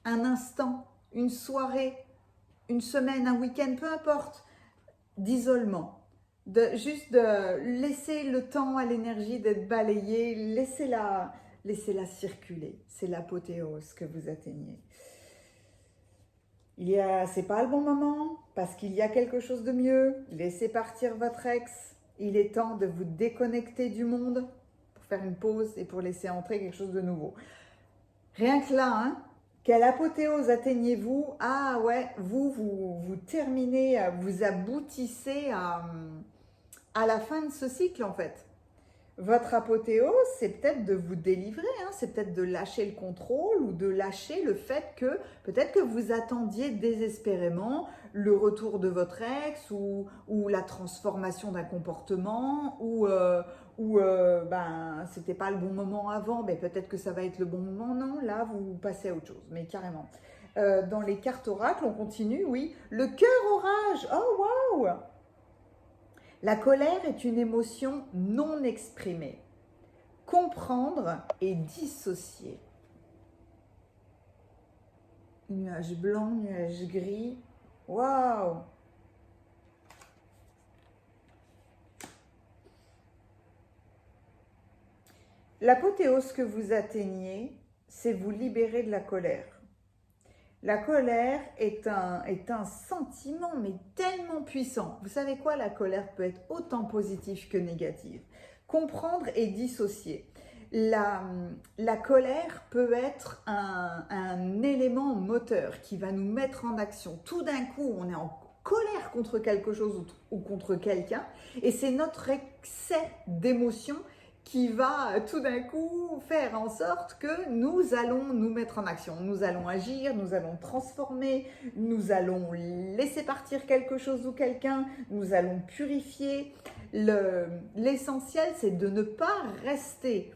un instant, une soirée, une semaine, un week-end, peu importe, d'isolement. Juste de laisser le temps à l'énergie d'être balayée, laissez-la circuler. C'est l'apothéose que vous atteignez. C'est pas le bon moment parce qu'il y a quelque chose de mieux. Laissez partir votre ex. Il est temps de vous déconnecter du monde pour faire une pause et pour laisser entrer quelque chose de nouveau. Rien que là, hein, quelle apothéose atteignez-vous? Ah ouais, vous terminez, vous aboutissez à la fin de ce cycle en fait. Votre apothéose, c'est peut-être de vous délivrer, hein, c'est peut-être de lâcher le contrôle ou de lâcher le fait que peut-être que vous attendiez désespérément le retour de votre ex ou la transformation d'un comportement ou c'était pas le bon moment avant, mais peut-être que ça va être le bon moment. Non, là, vous passez à autre chose, mais carrément. Dans les cartes oracles, on continue, oui. Le cœur orage, oh waouh! La colère est une émotion non exprimée. Comprendre et dissocier. Nuage blanc, nuage gris. Waouh! L'apothéose que vous atteignez, c'est vous libérer de la colère. La colère est un sentiment, mais tellement puissant. Vous savez quoi? La colère peut être autant positive que négative. Comprendre et dissocier. La colère peut être un élément moteur qui va nous mettre en action. Tout d'un coup, on est en colère contre quelque chose ou contre quelqu'un, et c'est notre excès d'émotion qui va tout d'un coup faire en sorte que nous allons nous mettre en action. Nous allons agir, nous allons transformer, nous allons laisser partir quelque chose ou quelqu'un, nous allons purifier. L'essentiel, c'est de ne pas rester,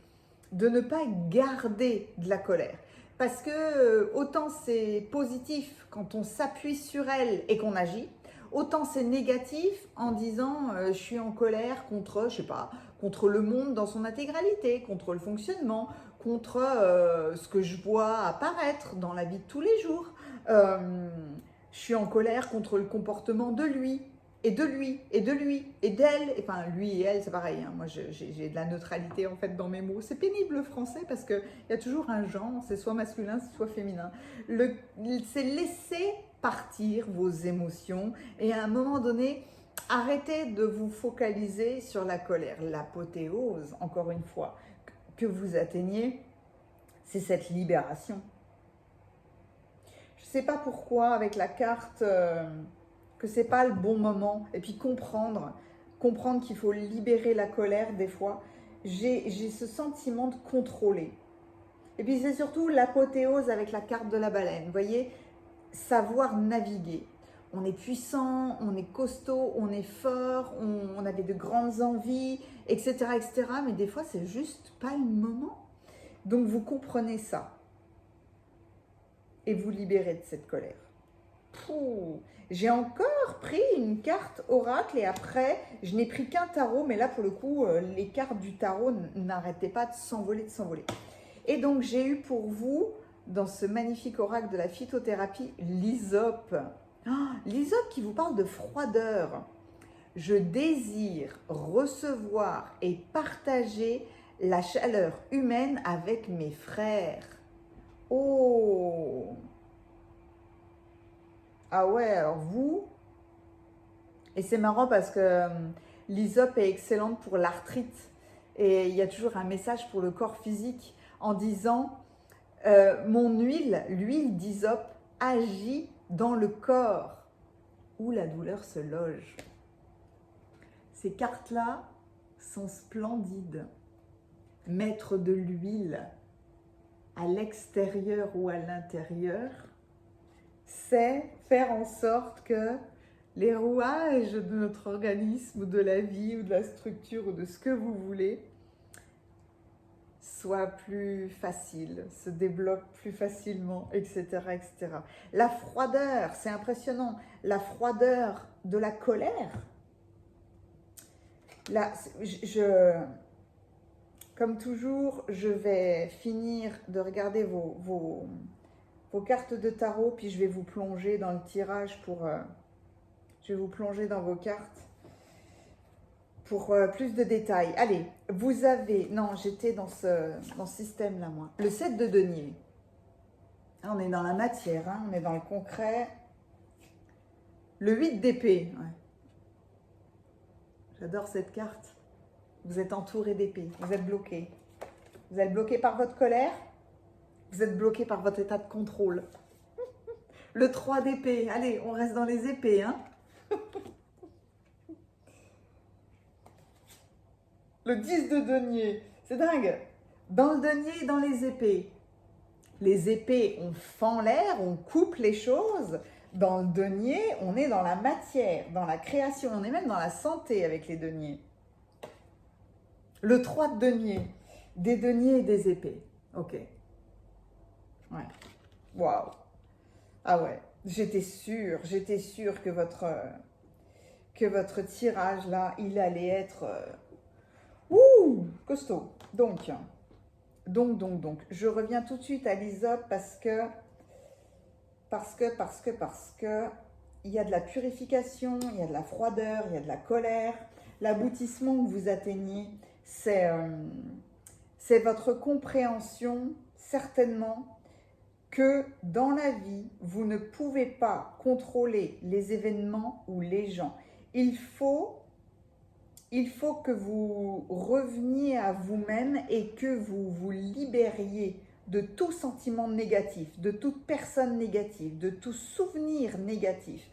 de ne pas garder de la colère. Parce que autant c'est positif quand on s'appuie sur elle et qu'on agit, autant c'est négatif en disant je suis en colère contre, je sais pas, contre le monde dans son intégralité, contre le fonctionnement, contre ce que je vois apparaître dans la vie de tous les jours. Je suis en colère contre le comportement de lui, et de lui, et de lui, et d'elle. Enfin, lui et elle, c'est pareil. Hein. Moi, j'ai de la neutralité en fait dans mes mots. C'est pénible le français parce qu'il y a toujours un genre, c'est soit masculin, soit féminin. C'est laisser partir vos émotions et à un moment donné, arrêtez de vous focaliser sur la colère. L'apothéose, encore une fois, que vous atteignez, c'est cette libération. Je ne sais pas pourquoi, avec la carte, que c'est pas le bon moment. Et puis comprendre qu'il faut libérer la colère des fois. J'ai ce sentiment de contrôler. Et puis c'est surtout l'apothéose avec la carte de la baleine. Vous voyez, savoir naviguer. On est puissant, on est costaud, on est fort, on avait de grandes envies, etc., etc. Mais des fois, c'est juste pas le moment. Donc, vous comprenez ça. Et vous libérez de cette colère. J'ai encore pris une carte oracle et après, je n'ai pris qu'un tarot. Mais là, pour le coup, les cartes du tarot n'arrêtaient pas de s'envoler, de s'envoler. Et donc, j'ai eu pour vous, dans ce magnifique oracle de la phytothérapie, l'hysope. L'hysope qui vous parle de froideur. Je désire recevoir et partager la chaleur humaine avec mes frères. Oh! Ah ouais, alors vous... Et c'est marrant parce que l'hysope est excellente pour l'arthrite. Et il y a toujours un message pour le corps physique en disant mon huile, l'huile d'hysope, agit dans le corps où la douleur se loge. Ces cartes-là sont splendides. Mettre de l'huile à l'extérieur ou à l'intérieur, c'est faire en sorte que les rouages de notre organisme ou de la vie ou de la structure ou de ce que vous voulez soient plus faciles, se débloquent plus facilement, etc., etc. La froideur, c'est impressionnant, la froideur de la colère. Là, comme toujours, je vais finir de regarder vos cartes de tarot, puis je vais vous plonger dans le tirage je vais vous plonger dans vos cartes pour plus de détails. Allez, vous avez... Non, j'étais dans ce système-là, moi. Le 7 de denier. On est dans la matière, hein, on est dans le concret. Le 8 d'épée. Ouais. J'adore cette carte. Vous êtes entouré d'épées, vous êtes bloqué. Vous êtes bloqué par votre colère, vous êtes bloqué par votre état de contrôle. Le 3 d'épée, allez, on reste dans les épées, hein. Le 10 de denier, c'est dingue. Dans le denier et dans les épées, on fend l'air, on coupe les choses. Dans le denier, on est dans la matière, dans la création, on est même dans la santé avec les deniers. Le 3 de denier, des deniers et des épées. Ok. Ouais. Waouh. Ah ouais, j'étais sûre que votre tirage là, il allait être costaud. Donc, je reviens tout de suite à l'hysope parce que il y a de la purification, il y a de la froideur, il y a de la colère. L'aboutissement que vous atteignez, c'est votre compréhension, certainement, que dans la vie, vous ne pouvez pas contrôler les événements ou les gens. Il faut que vous reveniez à vous-même et que vous vous libériez de tout sentiment négatif, de toute personne négative, de tout souvenir négatif.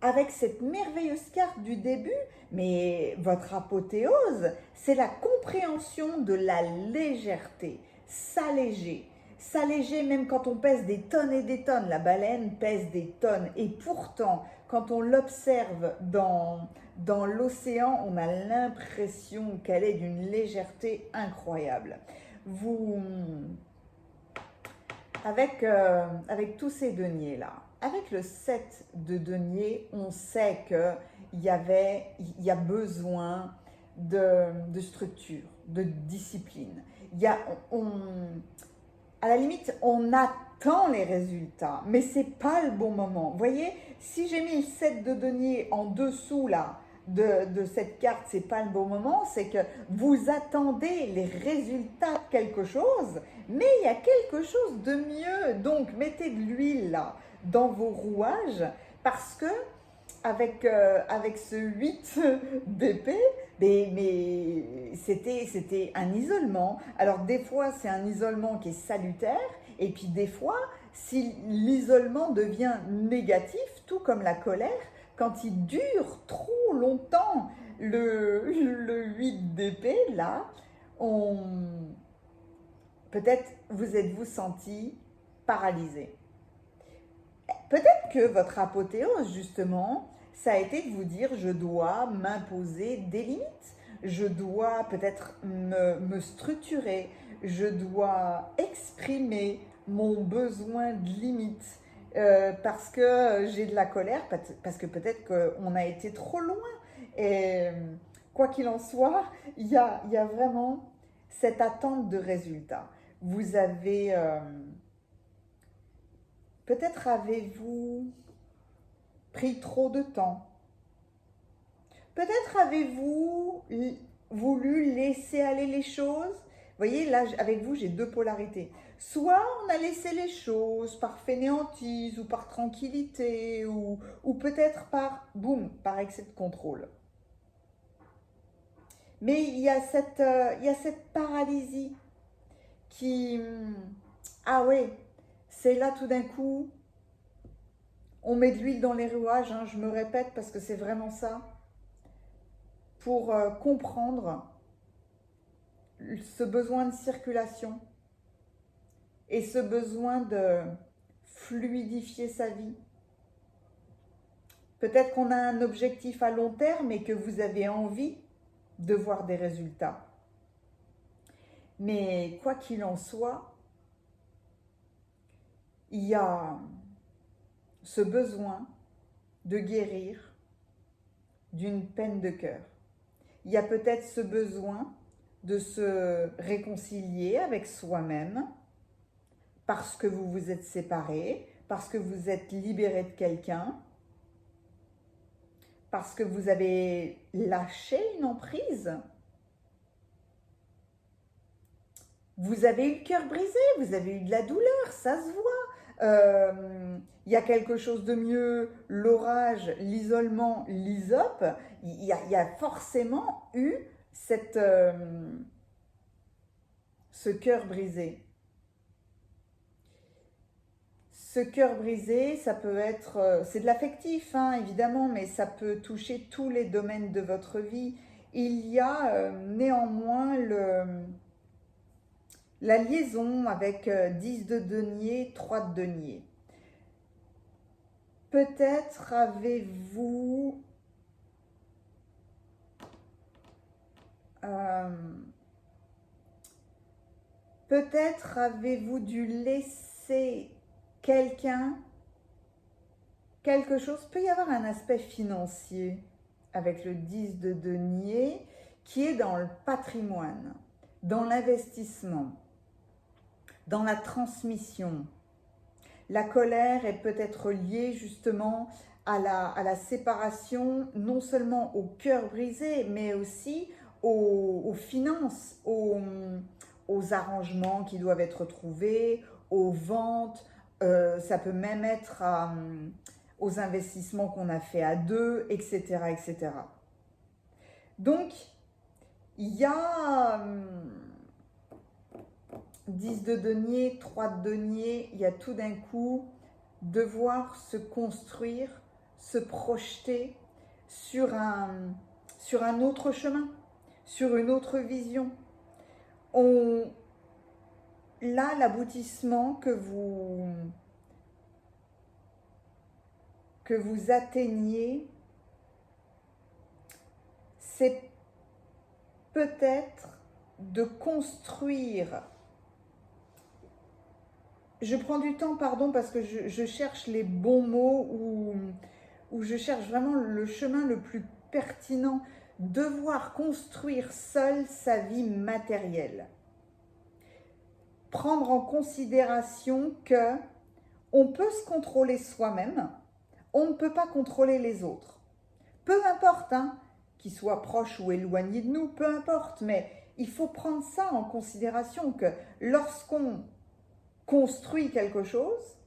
Avec cette merveilleuse carte du début, mais votre apothéose, c'est la compréhension de la légèreté, s'alléger. S'alléger même quand on pèse des tonnes et des tonnes. La baleine pèse des tonnes et pourtant, quand on l'observe dans l'océan, on a l'impression qu'elle est d'une légèreté incroyable. Avec tous ces deniers-là, avec le 7 de denier, on sait qu'il y a besoin de structure, de discipline. À la limite, on attend les résultats, mais ce n'est pas le bon moment. Vous voyez, si j'ai mis le 7 de denier en dessous là, de cette carte, ce n'est pas le bon moment, c'est que vous attendez les résultats de quelque chose, mais il y a quelque chose de mieux. Donc, mettez de l'huile là dans vos rouages parce que avec ce 8 d'épée, mais c'était un isolement. Alors des fois, c'est un isolement qui est salutaire, et puis des fois, si l'isolement devient négatif, tout comme la colère, quand il dure trop longtemps, le 8 d'épée, là, peut-être vous êtes-vous senti paralysé. Peut-être que votre apothéose, justement, ça a été de vous dire « je dois m'imposer des limites, je dois peut-être me structurer, je dois exprimer mon besoin de limite parce que j'ai de la colère, parce que peut-être qu'on a été trop loin. » Et quoi qu'il en soit, il y a vraiment cette attente de résultat. Vous avez... peut-être avez-vous pris trop de temps. Peut-être avez-vous voulu laisser aller les choses. Vous voyez, là, avec vous, j'ai deux polarités. Soit on a laissé les choses par fainéantise ou par tranquillité ou peut-être par, par excès de contrôle. Mais il y a cette paralysie qui... Ah ouais, c'est là tout d'un coup... On met de l'huile dans les rouages, hein, je me répète parce que c'est vraiment ça, pour comprendre ce besoin de circulation et ce besoin de fluidifier sa vie. Peut-être qu'on a un objectif à long terme et que vous avez envie de voir des résultats. Mais quoi qu'il en soit, il y a ce besoin de guérir d'une peine de cœur. Il y a peut-être ce besoin de se réconcilier avec soi-même parce que vous vous êtes séparés, parce que vous êtes libéré de quelqu'un, parce que vous avez lâché une emprise. Vous avez eu le cœur brisé, vous avez eu de la douleur, ça se voit. Il y a quelque chose de mieux, l'orage, l'isolement, l'isope. Il y a forcément eu ce cœur brisé. Ce cœur brisé, ça peut être, c'est de l'affectif, hein, évidemment, mais ça peut toucher tous les domaines de votre vie. Il y a néanmoins la liaison avec 10 de denier, 3 de denier. Peut-être avez-vous dû laisser quelqu'un, quelque chose. Peut y avoir un aspect financier avec le 10 de denier qui est dans le patrimoine, dans l'investissement, dans la transmission. La colère est peut-être liée justement à la séparation, non seulement au cœur brisé, mais aussi aux finances, aux arrangements qui doivent être trouvés, aux ventes. Ça peut même être aux investissements qu'on a fait à deux, etc., etc. Donc, il y a 10 de denier, 3 de denier, il y a tout d'un coup devoir se construire, se projeter sur un autre chemin, sur une autre vision. Là, l'aboutissement que vous atteignez, c'est peut-être de construire. Je prends du temps, pardon, parce que je cherche les bons mots ou je cherche vraiment le chemin le plus pertinent. Devoir construire seul sa vie matérielle. Prendre en considération que on peut se contrôler soi-même, on ne peut pas contrôler les autres. Peu importe, hein, qu'ils soient proches ou éloignés de nous, peu importe, mais il faut prendre ça en considération que lorsqu'on construit quelque chose,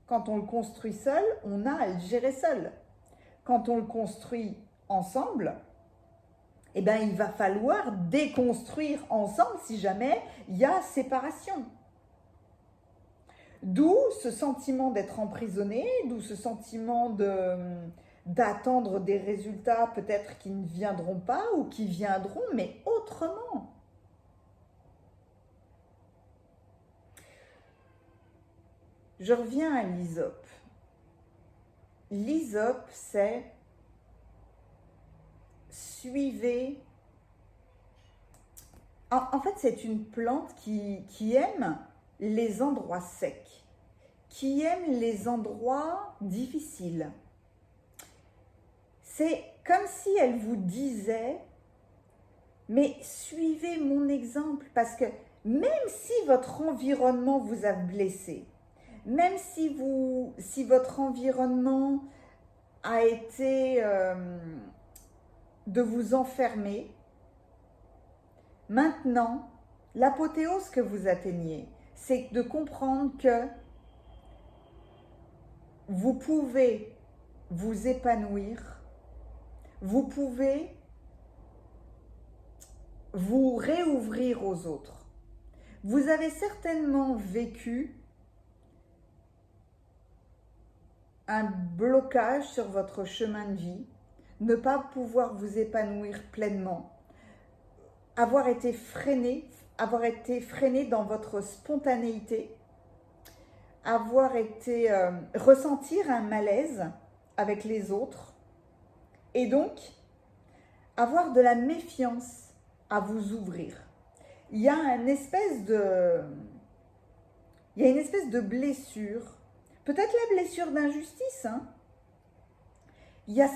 quand on le construit seul, on a à le gérer seul. Quand on le construit ensemble, eh bien, il va falloir déconstruire ensemble si jamais il y a séparation. D'où ce sentiment d'être emprisonné, d'où ce sentiment d'attendre des résultats peut-être qui ne viendront pas ou qui viendront, mais autrement. Je reviens à l'hysope. L'hysope, c'est suivez. En fait, c'est une plante qui aime les endroits secs, qui aime les endroits difficiles. C'est comme si elle vous disait, mais suivez mon exemple, parce que même si votre environnement vous a blessé, même si votre environnement a été de vous enfermer, maintenant, l'apothéose que vous atteignez, c'est de comprendre que vous pouvez vous épanouir, vous pouvez vous réouvrir aux autres. Vous avez certainement vécu un blocage sur votre chemin de vie, ne pas pouvoir vous épanouir pleinement. avoir été freiné dans votre spontanéité, ressentir un malaise avec les autres et donc avoir de la méfiance à vous ouvrir. Il y a une espèce de blessure, peut-être la blessure d'injustice, hein. Il y a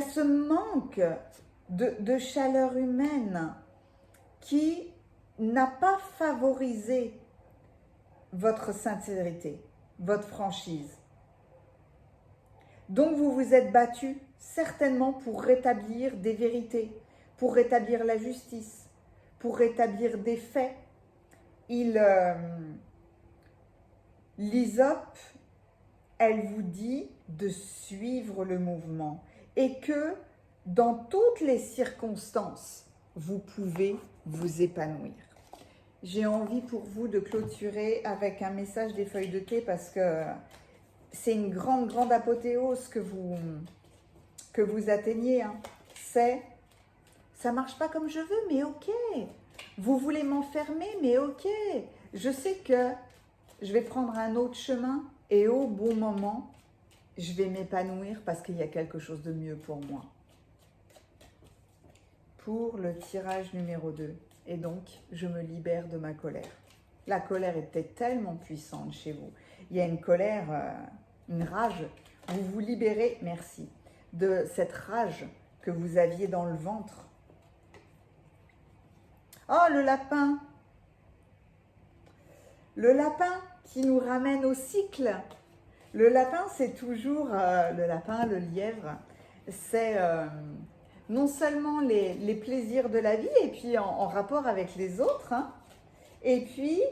ce manque de chaleur humaine qui n'a pas favorisé votre sincérité, votre franchise. Donc vous vous êtes battu certainement pour rétablir des vérités, pour rétablir la justice, pour rétablir des faits. L'Hysope, elle vous dit de suivre le mouvement et que dans toutes les circonstances, vous pouvez vous épanouir. J'ai envie pour vous de clôturer avec un message des feuilles de thé parce que c'est une grande apothéose que vous atteignez. Hein. Ça marche pas comme je veux, mais ok. Vous voulez m'enfermer, mais ok. Je sais que je vais prendre un autre chemin et au bon moment, je vais m'épanouir parce qu'il y a quelque chose de mieux pour moi. Pour le tirage numéro 2. Et donc, je me libère de ma colère. La colère était tellement puissante chez vous. Il y a une colère, une rage. Vous vous libérez, merci, de cette rage que vous aviez dans le ventre. Oh, le lapin! Le lapin qui nous ramène au cycle. Le lapin, c'est toujours, le lapin, le lièvre, c'est non seulement les plaisirs de la vie, et puis en rapport avec les autres, hein, et puis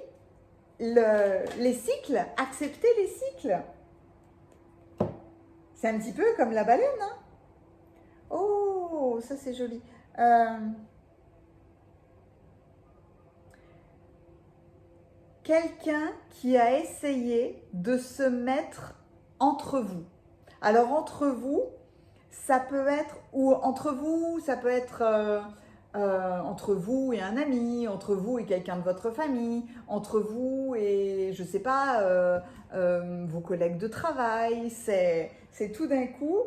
les cycles, accepter les cycles. C'est un petit peu comme la baleine. Hein. Oh, ça c'est joli. Quelqu'un qui a essayé de se mettre entre vous. Alors entre vous, ça peut être, ou entre vous, ça peut être entre vous et un ami, entre vous et quelqu'un de votre famille, entre vous et, je sais pas, vos collègues de travail. C'est tout d'un coup,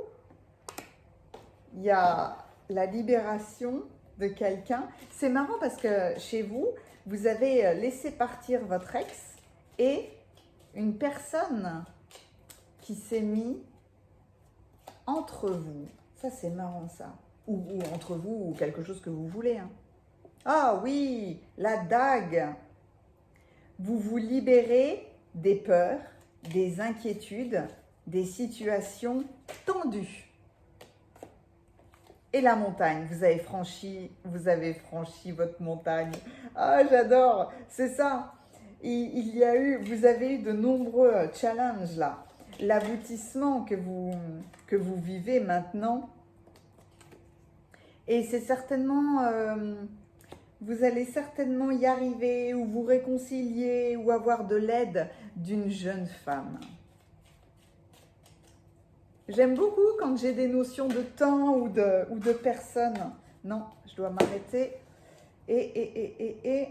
il y a la libération de quelqu'un. C'est marrant parce que chez vous, vous avez laissé partir votre ex et une personne qui s'est mise entre vous. Ça, c'est marrant, ça. Ou entre vous, ou quelque chose que vous voulez. Hein. Ah oui, la dague. Vous vous libérez des peurs, des inquiétudes, des situations tendues. Et la montagne, vous avez franchi votre montagne. Ah, j'adore, c'est ça. Vous avez eu de nombreux challenges là. L'aboutissement que vous vivez maintenant. Et c'est certainement, vous allez certainement y arriver, ou vous réconcilier, ou avoir de l'aide d'une jeune femme. J'aime beaucoup quand j'ai des notions de temps ou de personnes. Non, je dois m'arrêter. Et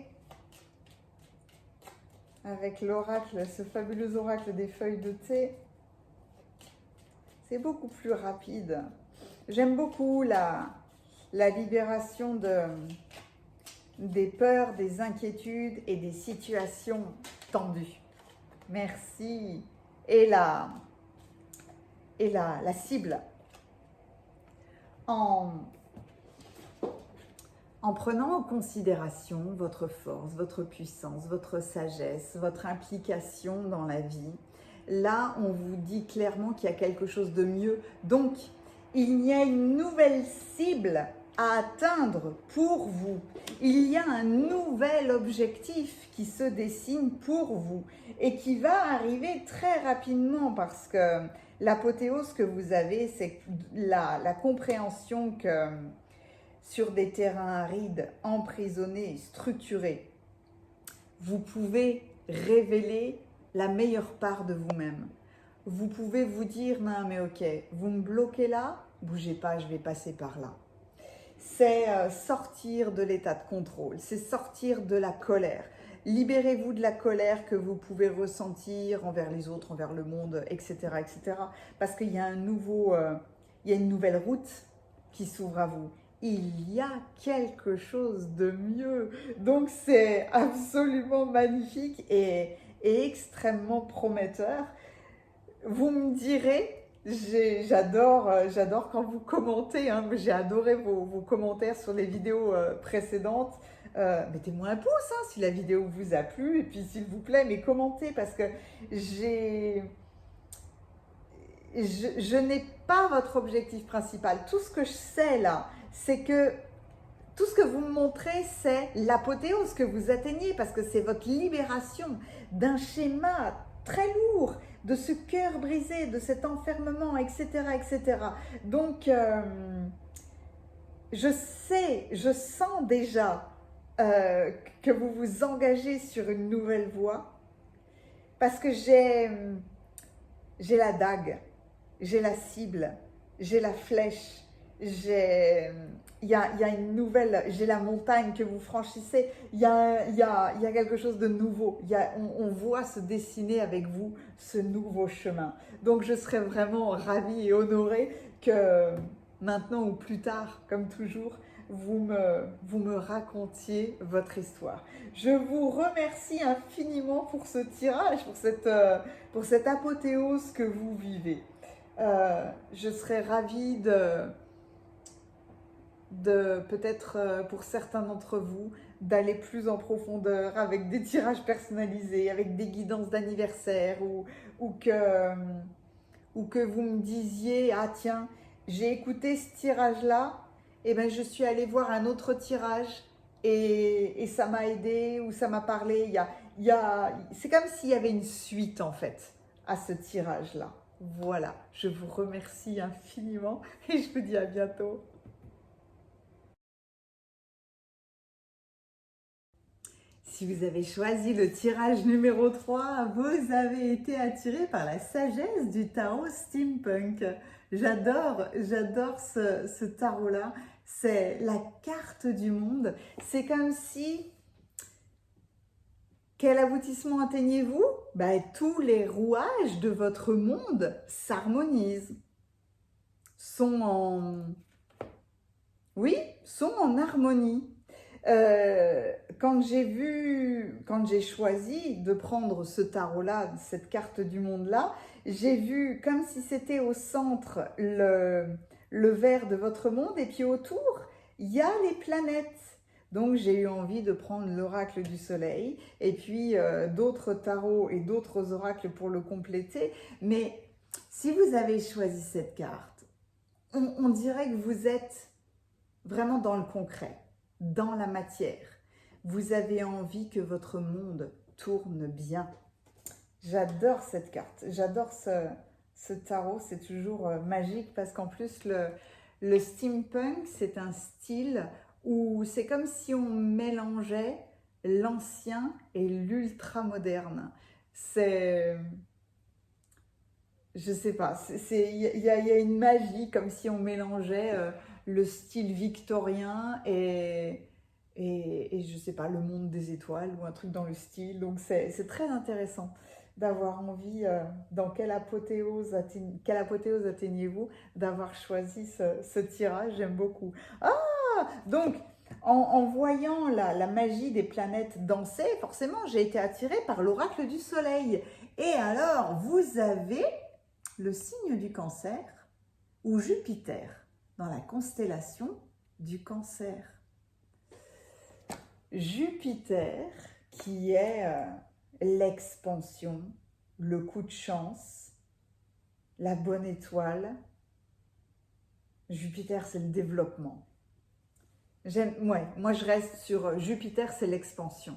avec l'oracle, ce fabuleux oracle des feuilles de thé, c'est beaucoup plus rapide. J'aime beaucoup la libération des peurs, des inquiétudes et des situations tendues. Merci. Et la cible. En prenant en considération votre force, votre puissance, votre sagesse, votre implication dans la vie, là, on vous dit clairement qu'il y a quelque chose de mieux. Donc, il y a une nouvelle cible à atteindre pour vous. Il y a un nouvel objectif qui se dessine pour vous et qui va arriver très rapidement parce que l'apothéose que vous avez, c'est la compréhension que sur des terrains arides, emprisonnés, structurés, vous pouvez révéler la meilleure part de vous-même. Vous pouvez vous dire, non mais ok, vous me bloquez là, bougez pas, je vais passer par là. c'est sortir de l'état de contrôle, c'est sortir de la colère. Libérez-vous de la colère que vous pouvez ressentir envers les autres, envers le monde, etc., etc. Parce qu'il y a il y a une nouvelle route qui s'ouvre à vous. Il y a quelque chose de mieux. Donc c'est absolument magnifique et extrêmement prometteur. Vous me direz, j'adore quand vous commentez, hein, j'ai adoré vos commentaires sur les vidéos précédentes. Mettez-moi un pouce hein, si la vidéo vous a plu et puis s'il vous plaît, mais commentez parce que je n'ai pas votre objectif principal. Tout ce que je sais là, c'est que tout ce que vous me montrez, c'est l'apothéose que vous atteignez parce que c'est votre libération d'un schéma très lourd, de ce cœur brisé, de cet enfermement, etc., etc. Donc, je sens déjà que vous vous engagez sur une nouvelle voie parce que j'ai la dague, j'ai la cible, j'ai la flèche, il y a une nouvelle, j'ai la montagne que vous franchissez, il y a quelque chose de nouveau, on voit se dessiner avec vous ce nouveau chemin. Donc je serais vraiment ravie et honorée que maintenant ou plus tard, comme toujours, vous me racontiez votre histoire. Je vous remercie infiniment pour ce tirage, pour cette apothéose que vous vivez. Je serais ravie de peut-être pour certains d'entre vous, d'aller plus en profondeur avec des tirages personnalisés, avec des guidances d'anniversaire ou que vous me disiez « Ah tiens, j'ai écouté ce tirage-là, et ben je suis allée voir un autre tirage et ça m'a aidé ou ça m'a parlé. » C'est comme s'il y avait une suite en fait à ce tirage-là. Voilà, je vous remercie infiniment et je vous dis à bientôt. Si vous avez choisi le tirage numéro 3, vous avez été attiré par la sagesse du tarot steampunk. J'adore ce tarot-là. C'est la carte du monde. C'est comme si... Quel aboutissement atteignez-vous? Tous les rouages de votre monde s'harmonisent. Sont en harmonie. Quand j'ai choisi de prendre ce tarot-là, cette carte du monde-là, j'ai vu comme si c'était au centre le vert de votre monde et puis autour, il y a les planètes. Donc j'ai eu envie de prendre l'oracle du soleil et puis d'autres tarots et d'autres oracles pour le compléter. Mais si vous avez choisi cette carte, on dirait que vous êtes vraiment dans le concret, dans la matière. Vous avez envie que votre monde tourne bien. J'adore cette carte, j'adore ce tarot, c'est toujours magique parce qu'en plus le steampunk, c'est un style où c'est comme si on mélangeait l'ancien et l'ultra moderne. Je sais pas, il y a une magie comme si on mélangeait le style victorien et je sais pas, le monde des étoiles ou un truc dans le style. Donc c'est très intéressant d'avoir envie, dans quelle apothéose atteignez-vous, d'avoir choisi ce tirage, j'aime beaucoup. Ah, donc en voyant la magie des planètes danser, forcément j'ai été attirée par l'oracle du soleil. Et alors, vous avez le signe du Cancer ou Jupiter dans la constellation du Cancer. Jupiter qui est l'expansion, le coup de chance, la bonne étoile. Jupiter, c'est le développement. Moi je reste sur Jupiter, c'est l'expansion.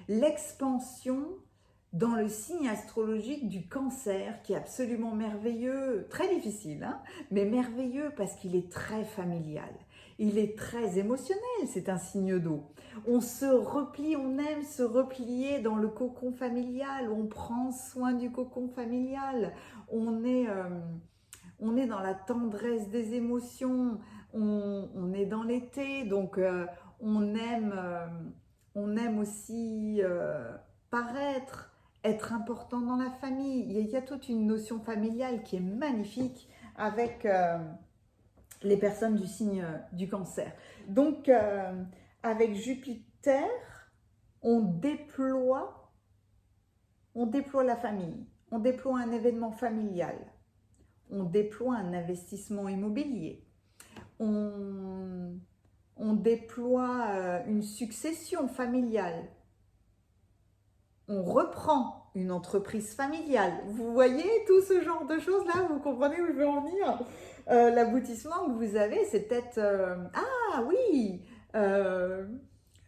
L'expansion dans le signe astrologique du Cancer, qui est absolument merveilleux, très difficile, hein, mais merveilleux parce qu'il est très familial. Il est très émotionnel, c'est un signe d'eau. On se replie, on aime se replier dans le cocon familial, on prend soin du cocon familial, on est dans la tendresse des émotions, on est dans l'été, donc on aime aussi paraître, être important dans la famille. Il y a toute une notion familiale qui est magnifique avec les personnes du signe du Cancer. Donc, avec Jupiter, on déploie la famille, on déploie un événement familial, on déploie un investissement immobilier, on déploie une succession familiale, on reprend une entreprise familiale. Vous voyez tout ce genre de choses-là, vous comprenez où je veux en venir? L'aboutissement que vous avez, c'est peut-être... ah oui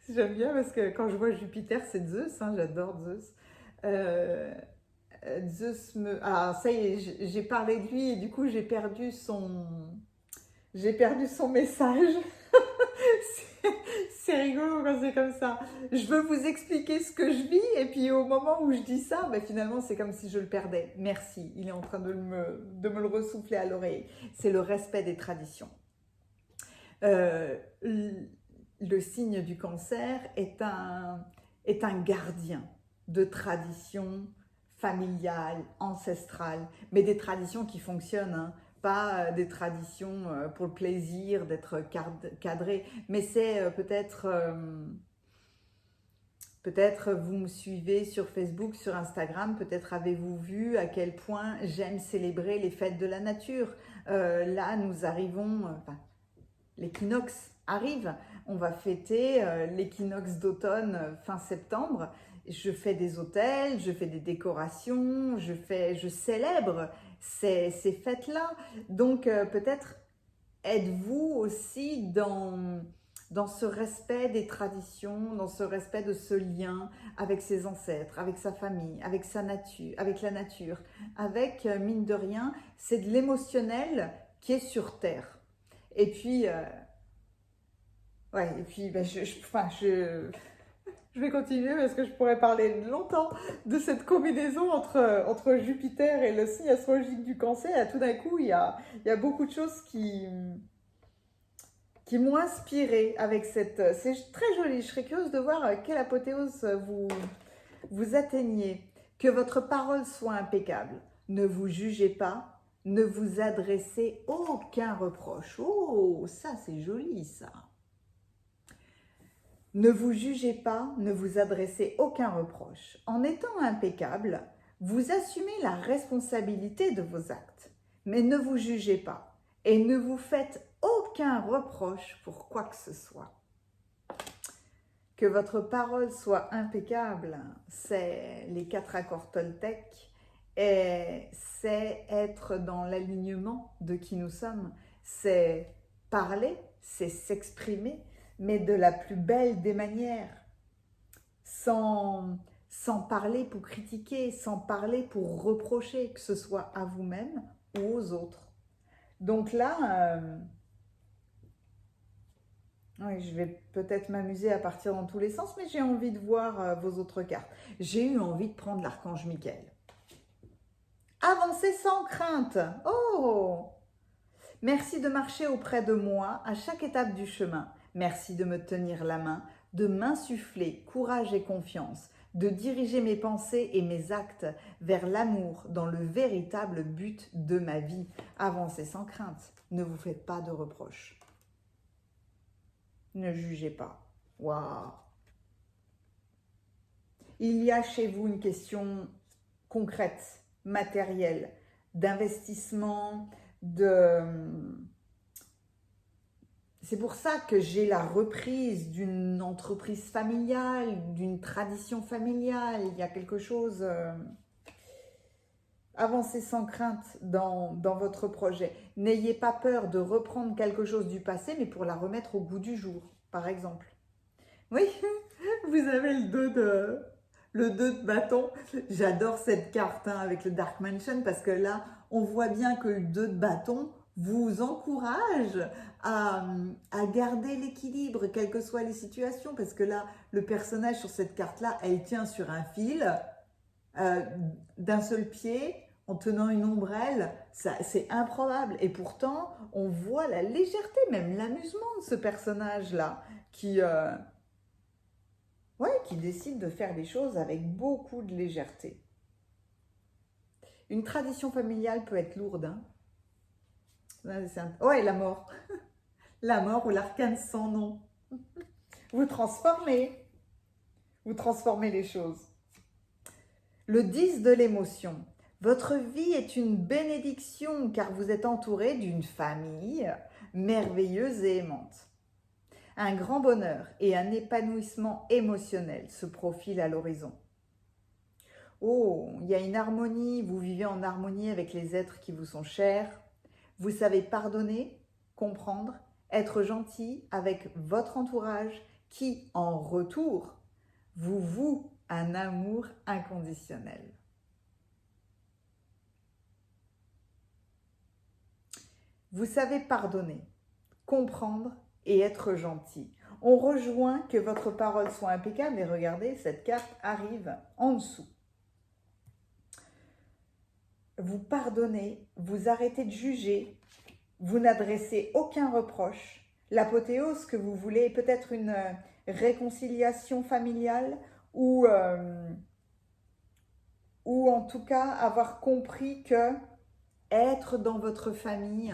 j'aime bien parce que quand je vois Jupiter, c'est Zeus, hein, j'adore Zeus. Zeus me... Ah, ça y est, j'ai parlé de lui et du coup, j'ai perdu son message. C'est rigolo quand c'est comme ça. Je veux vous expliquer ce que je vis et puis au moment où je dis ça, ben finalement c'est comme si je le perdais. Merci, il est en train de me le ressouffler à l'oreille. C'est le respect des traditions. Le signe du Cancer est un gardien de traditions familiales, ancestrales, mais des traditions qui fonctionnent, hein. Pas des traditions pour le plaisir d'être cadré, mais c'est peut-être vous me suivez sur Facebook, sur Instagram, peut-être avez-vous vu à quel point j'aime célébrer les fêtes de la nature. Là, nous arrivons, l'équinoxe arrive, on va fêter l'équinoxe d'automne fin septembre. Je fais des hôtels, je fais des décorations, je célèbre ces fêtes-là. Donc peut-être êtes-vous aussi dans ce respect des traditions, dans ce respect de ce lien avec ses ancêtres, avec sa famille, avec sa nature, avec la nature, avec, mine de rien, c'est de l'émotionnel qui est sur Terre. Et puis, ouais, et puis je vais continuer parce que je pourrais parler longtemps de cette combinaison entre Jupiter et le signe astrologique du Cancer. Et tout d'un coup, il y a beaucoup de choses qui m'ont inspiré avec cette... C'est très joli, je serais curieuse de voir quelle apothéose vous atteignez. Que votre parole soit impeccable. Ne vous jugez pas, ne vous adressez aucun reproche. Oh, ça c'est joli ça. Ne vous jugez pas, ne vous adressez aucun reproche. En étant impeccable, vous assumez la responsabilité de vos actes, mais ne vous jugez pas et ne vous faites aucun reproche pour quoi que ce soit. Que votre parole soit impeccable, c'est les 4 accords Toltec et c'est être dans l'alignement de qui nous sommes. C'est parler, c'est s'exprimer, mais de la plus belle des manières, sans parler pour critiquer, sans parler pour reprocher, que ce soit à vous-même ou aux autres. Donc là, oui, je vais peut-être m'amuser à partir dans tous les sens, mais j'ai envie de voir vos autres cartes. J'ai eu envie de prendre l'archange Michael. Avancez sans crainte. Oh! Merci de marcher auprès de moi à chaque étape du chemin. Merci de me tenir la main, de m'insuffler courage et confiance, de diriger mes pensées et mes actes vers l'amour dans le véritable but de ma vie. Avancez sans crainte, ne vous faites pas de reproches. Ne jugez pas. Waouh! Il y a chez vous une question concrète, matérielle, d'investissement, C'est pour ça que j'ai la reprise d'une entreprise familiale, d'une tradition familiale. Il y a quelque chose... Avancez sans crainte dans votre projet. N'ayez pas peur de reprendre quelque chose du passé, mais pour la remettre au goût du jour, par exemple. Oui, vous avez le 2 de bâton. J'adore cette carte hein, avec le Dark Mansion parce que là, on voit bien que le 2 de bâton vous encourage à garder l'équilibre, quelles que soient les situations. Parce que là, le personnage sur cette carte-là, elle tient sur un fil d'un seul pied en tenant une ombrelle, c'est improbable. Et pourtant, on voit la légèreté, même l'amusement de ce personnage-là, qui décide de faire les choses avec beaucoup de légèreté. Une tradition familiale peut être lourde. Hein. Ouais, la mort. La mort ou l'arcane sans nom. Vous transformez les choses. Le 10 de l'émotion. Votre vie est une bénédiction car vous êtes entouré d'une famille merveilleuse et aimante. Un grand bonheur et un épanouissement émotionnel se profilent à l'horizon. Oh, il y a une harmonie, vous vivez en harmonie avec les êtres qui vous sont chers. Vous savez pardonner, comprendre, être gentil avec votre entourage qui, en retour, vous voue un amour inconditionnel. Vous savez pardonner, comprendre et être gentil. On rejoint que votre parole soit impeccable et regardez, cette carte arrive en dessous. Vous pardonnez, vous arrêtez de juger, vous n'adressez aucun reproche. L'apothéose que vous voulez est peut-être une réconciliation familiale ou en tout cas avoir compris que être dans votre famille,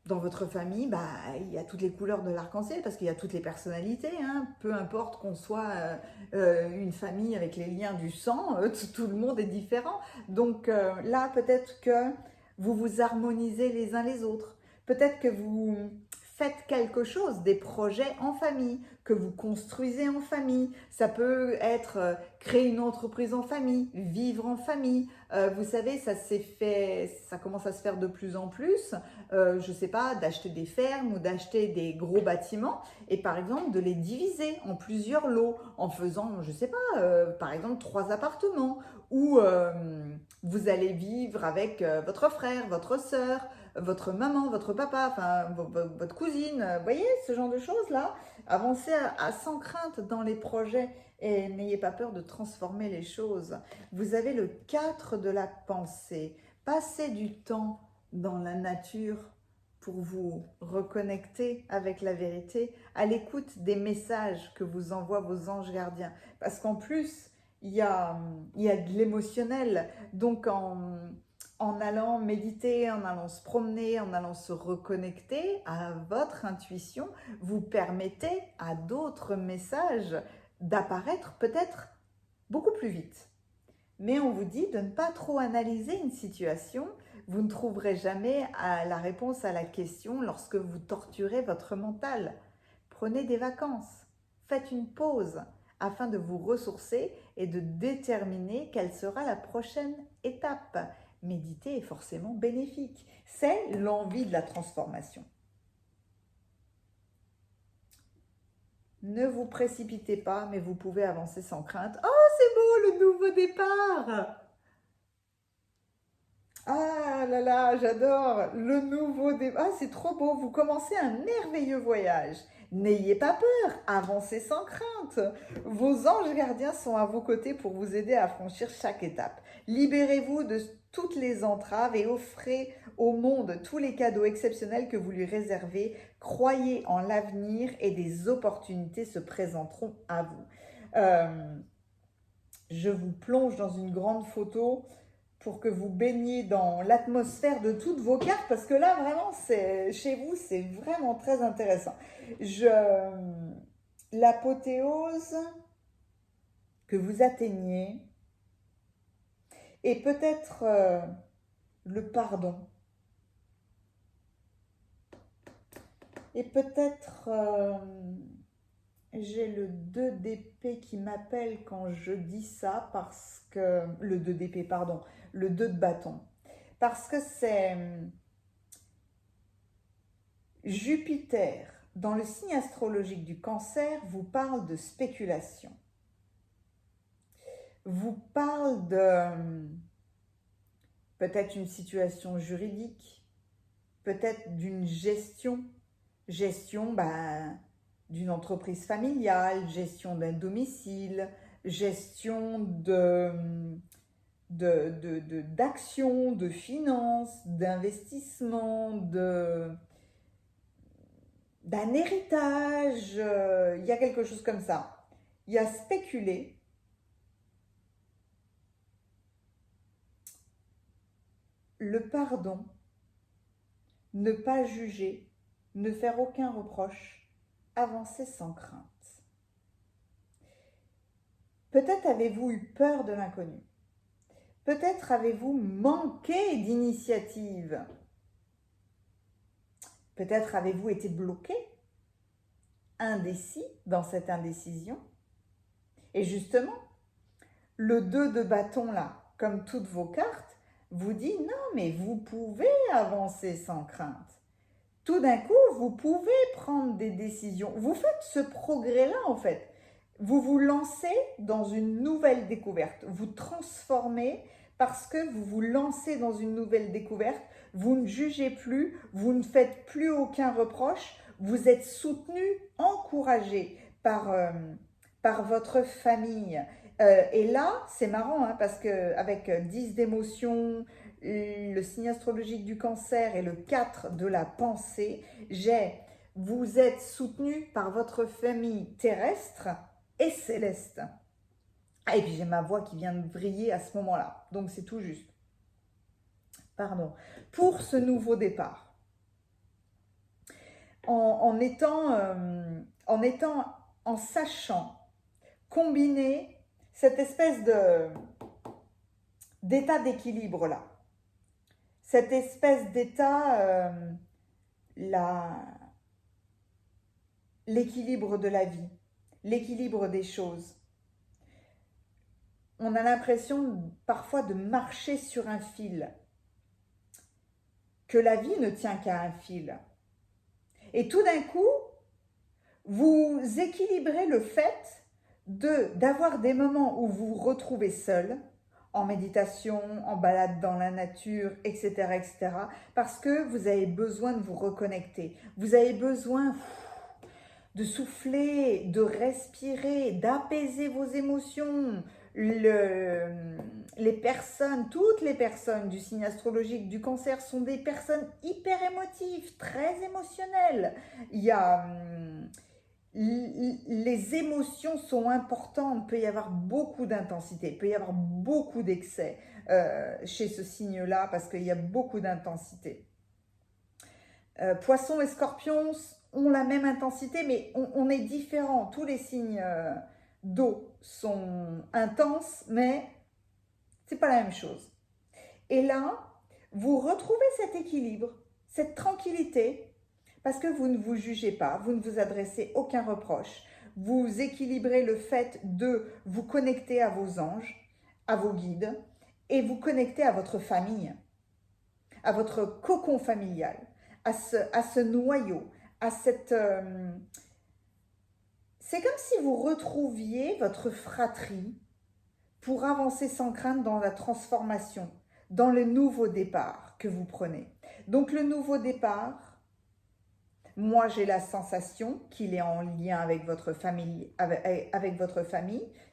il y a toutes les couleurs de l'arc-en-ciel parce qu'il y a toutes les personnalités. Hein. Peu importe qu'on soit une famille avec les liens du sang, tout le monde est différent. Donc là, peut-être que vous vous harmonisez les uns les autres. Peut-être que vous faites quelque chose, des projets en famille, que vous construisez en famille. Ça peut être créer une entreprise en famille, vivre en famille. Vous savez, ça commence à se faire de plus en plus. Je ne sais pas, d'acheter des fermes ou d'acheter des gros bâtiments et par exemple de les diviser en plusieurs lots en faisant, je ne sais pas, par exemple 3 appartements où vous allez vivre avec votre frère, votre sœur, votre maman, votre papa, enfin votre cousine, vous voyez, ce genre de choses-là. Avancez sans crainte dans les projets et n'ayez pas peur de transformer les choses. Vous avez le 4 de la pensée. Passez du temps dans la nature pour vous reconnecter avec la vérité, à l'écoute des messages que vous envoient vos anges gardiens. Parce qu'en plus, il y a de l'émotionnel. Donc en allant méditer, en allant se promener, en allant se reconnecter à votre intuition, vous permettez à d'autres messages d'apparaître peut-être beaucoup plus vite. Mais on vous dit de ne pas trop analyser une situation. Vous ne trouverez jamais la réponse à la question lorsque vous torturez votre mental. Prenez des vacances, faites une pause afin de vous ressourcer et de déterminer quelle sera la prochaine étape. Méditer est forcément bénéfique. C'est l'envie de la transformation. Ne vous précipitez pas, mais vous pouvez avancer sans crainte. Oh, c'est beau, le nouveau départ! Ah là là, j'adore le nouveau départ. Ah, c'est trop beau, vous commencez un merveilleux voyage. N'ayez pas peur, avancez sans crainte. Vos anges gardiens sont à vos côtés pour vous aider à franchir chaque étape. Libérez-vous de toutes les entraves et offrez au monde tous les cadeaux exceptionnels que vous lui réservez. Croyez en l'avenir et des opportunités se présenteront à vous. Je vous plonge dans une grande photo pour que vous baigniez dans l'atmosphère de toutes vos cartes, parce que là, vraiment, chez vous, c'est vraiment très intéressant. L'apothéose que vous atteignez et peut-être le pardon. Et peut-être j'ai le 2 d'épée qui m'appelle quand je dis ça, parce que le 2 d'épée, pardon, le 2 de bâton, parce que c'est Jupiter dans le signe astrologique du Cancer vous parle de spéculation, vous parle de peut-être une situation juridique, peut-être d'une gestion d'une entreprise familiale, gestion d'un domicile, gestion d'action, de finances, d'investissement, d'un héritage, il y a quelque chose comme ça. Il y a spéculer, le pardon, ne pas juger, ne faire aucun reproche, avancer sans crainte. Peut-être avez-vous eu peur de l'inconnu. Peut-être avez-vous manqué d'initiative. Peut-être avez-vous été bloqué, indécis dans cette indécision. Et justement, le 2 de bâton là, comme toutes vos cartes, vous dit non, mais vous pouvez avancer sans crainte. Tout d'un coup, vous pouvez prendre des décisions. Vous faites ce progrès-là en fait. Vous vous lancez dans une nouvelle découverte. Vous transformez parce que vous vous lancez dans une nouvelle découverte. Vous ne jugez plus, vous ne faites plus aucun reproche. Vous êtes soutenu, encouragé par votre famille. Et là, c'est marrant hein, parce qu'avec 10 d'émotions, le signe astrologique du Cancer et le 4 de la pensée, vous êtes soutenu par votre famille terrestre et céleste. Et puis j'ai ma voix qui vient de vriller à ce moment-là, donc c'est tout juste. Pardon. Pour ce nouveau départ, en sachant combiner cette espèce d'état d'équilibre là, cette espèce d'état, l'équilibre de la vie, l'équilibre des choses. On a l'impression parfois de marcher sur un fil, que la vie ne tient qu'à un fil. Et tout d'un coup, vous équilibrez le fait d'avoir des moments où vous vous retrouvez seul, en méditation, en balade dans la nature, etc., etc., parce que vous avez besoin de vous reconnecter. Vous avez besoin de souffler, de respirer, d'apaiser vos émotions. Les personnes, toutes les personnes du signe astrologique du Cancer sont des personnes hyper émotives, très émotionnelles. Les émotions sont importantes, il peut y avoir beaucoup d'intensité, il peut y avoir beaucoup d'excès chez ce signe-là parce qu'il y a beaucoup d'intensité. Poissons et Scorpions ont la même intensité, mais on est différents. Tous les signes d'eau sont intenses, mais c'est pas la même chose. Et là, vous retrouvez cet équilibre, cette tranquillité, parce que vous ne vous jugez pas, vous ne vous adressez aucun reproche. Vous équilibrez le fait de vous connecter à vos anges, à vos guides, et vous connecter à votre famille, à votre cocon familial, à ce noyau, à cette... c'est comme si vous retrouviez votre fratrie pour avancer sans crainte dans la transformation, dans le nouveau départ que vous prenez. Donc le nouveau départ, moi j'ai la sensation qu'il est en lien avec votre famille,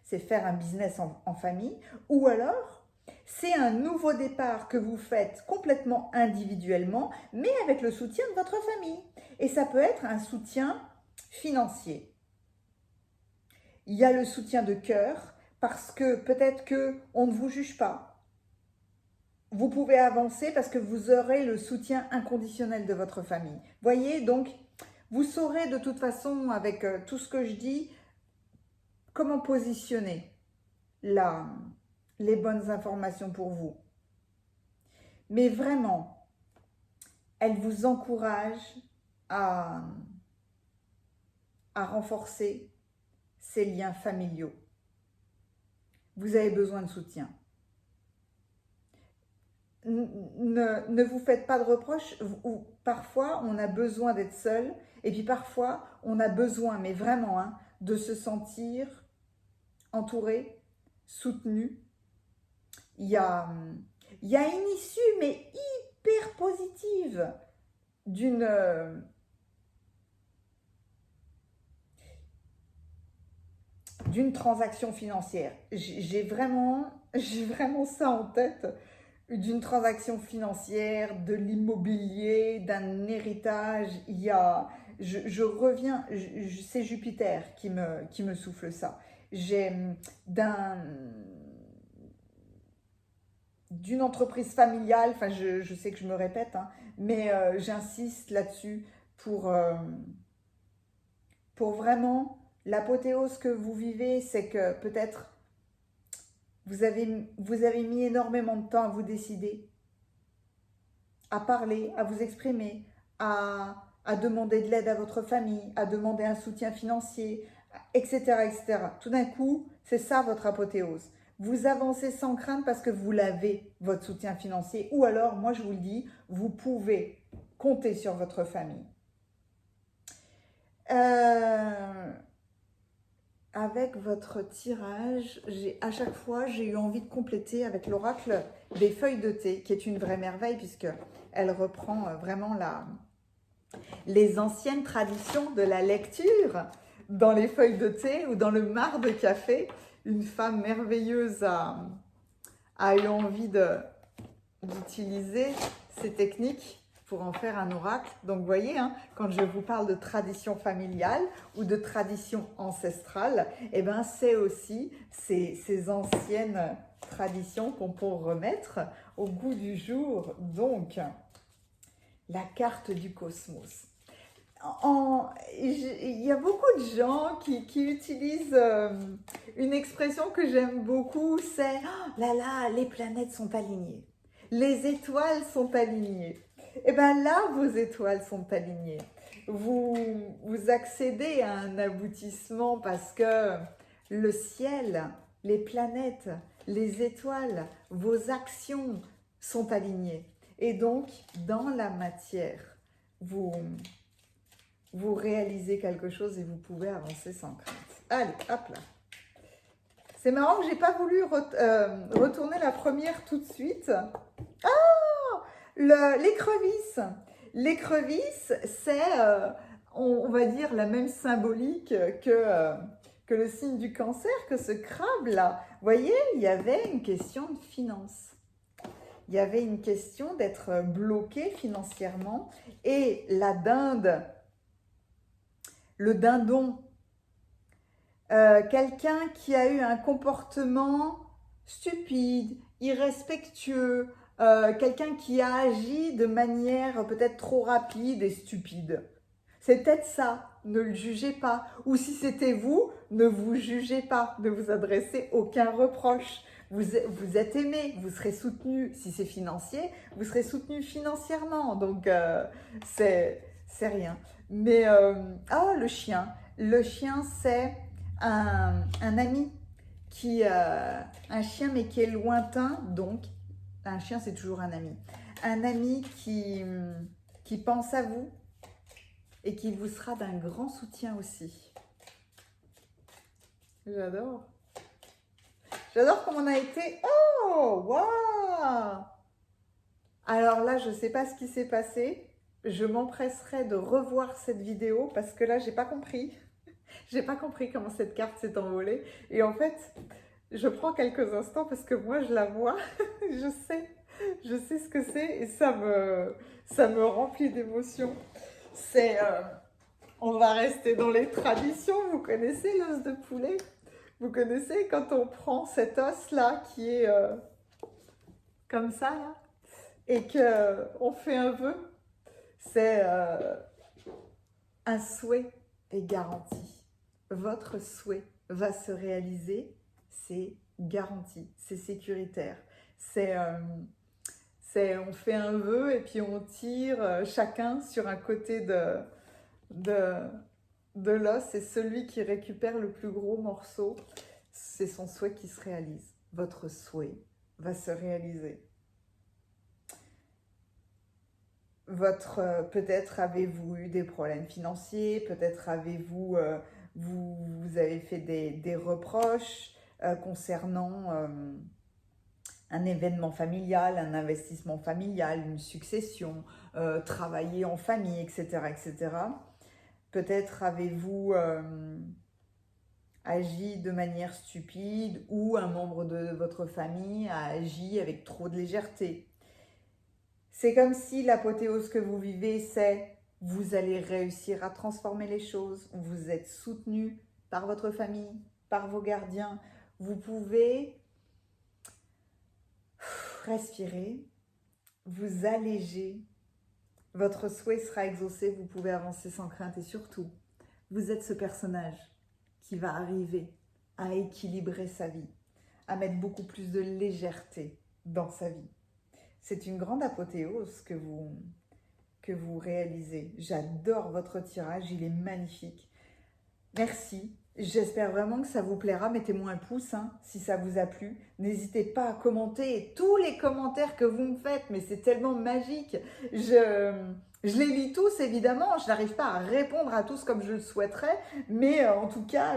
c'est faire un business en famille, ou alors c'est un nouveau départ que vous faites complètement individuellement, mais avec le soutien de votre famille. Et ça peut être un soutien financier. Il y a le soutien de cœur, parce que peut-être qu'on ne vous juge pas. Vous pouvez avancer parce que vous aurez le soutien inconditionnel de votre famille. Voyez, donc, vous saurez de toute façon, avec tout ce que je dis, comment positionner les bonnes informations pour vous. Mais vraiment, elle vous encourage à renforcer ces liens familiaux. Vous avez besoin de soutien. Ne vous faites pas de reproches. Parfois, on a besoin d'être seul. Et puis parfois, on a besoin, mais vraiment, hein, de se sentir entouré, soutenu. Il y a une issue, mais hyper positive d'une... d'une transaction financière. J'ai vraiment ça en tête, d'une transaction financière, de l'immobilier, d'un héritage. Je reviens, c'est Jupiter qui me souffle ça. J'ai d'une entreprise familiale, enfin je sais que je me répète, hein, mais j'insiste là-dessus pour vraiment l'apothéose que vous vivez, c'est que peut-être vous avez mis énormément de temps à vous décider, à parler, à vous exprimer, à demander de l'aide à votre famille, à demander un soutien financier, etc., etc. Tout d'un coup, c'est ça votre apothéose. Vous avancez sans crainte parce que vous l'avez, votre soutien financier. Ou alors, moi je vous le dis, vous pouvez compter sur votre famille. Avec votre tirage, à chaque fois, j'ai eu envie de compléter avec l'oracle des feuilles de thé, qui est une vraie merveille puisque elle reprend vraiment les anciennes traditions de la lecture dans les feuilles de thé ou dans le marc de café. Une femme merveilleuse a eu envie d'utiliser ces techniques pour en faire un oracle. Donc vous voyez, hein, quand je vous parle de tradition familiale ou de tradition ancestrale, eh ben, c'est aussi ces anciennes traditions qu'on peut remettre au goût du jour. Donc, la carte du cosmos. Il y a beaucoup de gens qui utilisent une expression que j'aime beaucoup, c'est oh là là, les planètes sont alignées, les étoiles sont alignées. Et bien là, vos étoiles sont alignées. Vous accédez à un aboutissement parce que le ciel, les planètes, les étoiles, vos actions sont alignées. Et donc, dans la matière, vous réalisez quelque chose et vous pouvez avancer sans crainte. Allez, hop là. C'est marrant que j'ai pas voulu retourner la première tout de suite. Ah, l'écrevisse. L'écrevisse, c'est, on va dire, la même symbolique que le signe du cancer, que ce crabe-là. Vous voyez, il y avait une question de finance. Il y avait une question d'être bloqué financièrement. Et la dinde, le dindon, quelqu'un qui a eu un comportement stupide, irrespectueux, quelqu'un qui a agi de manière peut-être trop rapide et stupide. C'est peut-être ça, ne le jugez pas. Ou si c'était vous, ne vous jugez pas, ne vous adressez aucun reproche. Vous êtes aimé, vous serez soutenu. Si c'est financier, vous serez soutenu financièrement. Donc, c'est rien. Mais, le chien. Le chien, c'est un ami un chien mais qui est lointain, donc un chien c'est toujours un ami. Un ami qui pense à vous et qui vous sera d'un grand soutien aussi. J'adore. J'adore comme on a été. Oh, waouh! Alors là, je ne sais pas ce qui s'est passé. Je m'empresserai de revoir cette vidéo parce que là, j'ai pas compris. J'ai pas compris comment cette carte s'est envolée. Et en fait, je prends quelques instants parce que moi, je la vois. je sais ce que c'est et ça me remplit d'émotions. C'est, on va rester dans les traditions. Vous connaissez l'os de poulet? Vous connaissez quand on prend cet os-là qui est comme ça, là, et qu'on fait un vœu? C'est un souhait est garanti. Votre souhait va se réaliser, c'est garanti, c'est sécuritaire. On fait un vœu et puis on tire chacun sur un côté de l'os et celui qui récupère le plus gros morceau, c'est son souhait qui se réalise. Votre souhait va se réaliser. Peut-être avez-vous eu des problèmes financiers, peut-être avez-vous vous avez fait des reproches concernant un événement familial, un investissement familial, une succession, travailler en famille, etc., etc. Peut-être avez-vous agi de manière stupide ou un membre de votre famille a agi avec trop de légèreté. C'est comme si l'apothéose que vous vivez, c'est vous allez réussir à transformer les choses, vous êtes soutenu par votre famille, par vos gardiens, vous pouvez respirer, vous alléger, votre souhait sera exaucé, vous pouvez avancer sans crainte et surtout, vous êtes ce personnage qui va arriver à équilibrer sa vie, à mettre beaucoup plus de légèreté dans sa vie. C'est une grande apothéose que vous réalisez. J'adore votre tirage, il est magnifique. Merci. J'espère vraiment que ça vous plaira. Mettez-moi un pouce si ça vous a plu. N'hésitez pas à commenter tous les commentaires que vous me faites, mais c'est tellement magique. Je les lis tous, évidemment. Je n'arrive pas à répondre à tous comme je le souhaiterais, mais en tout cas,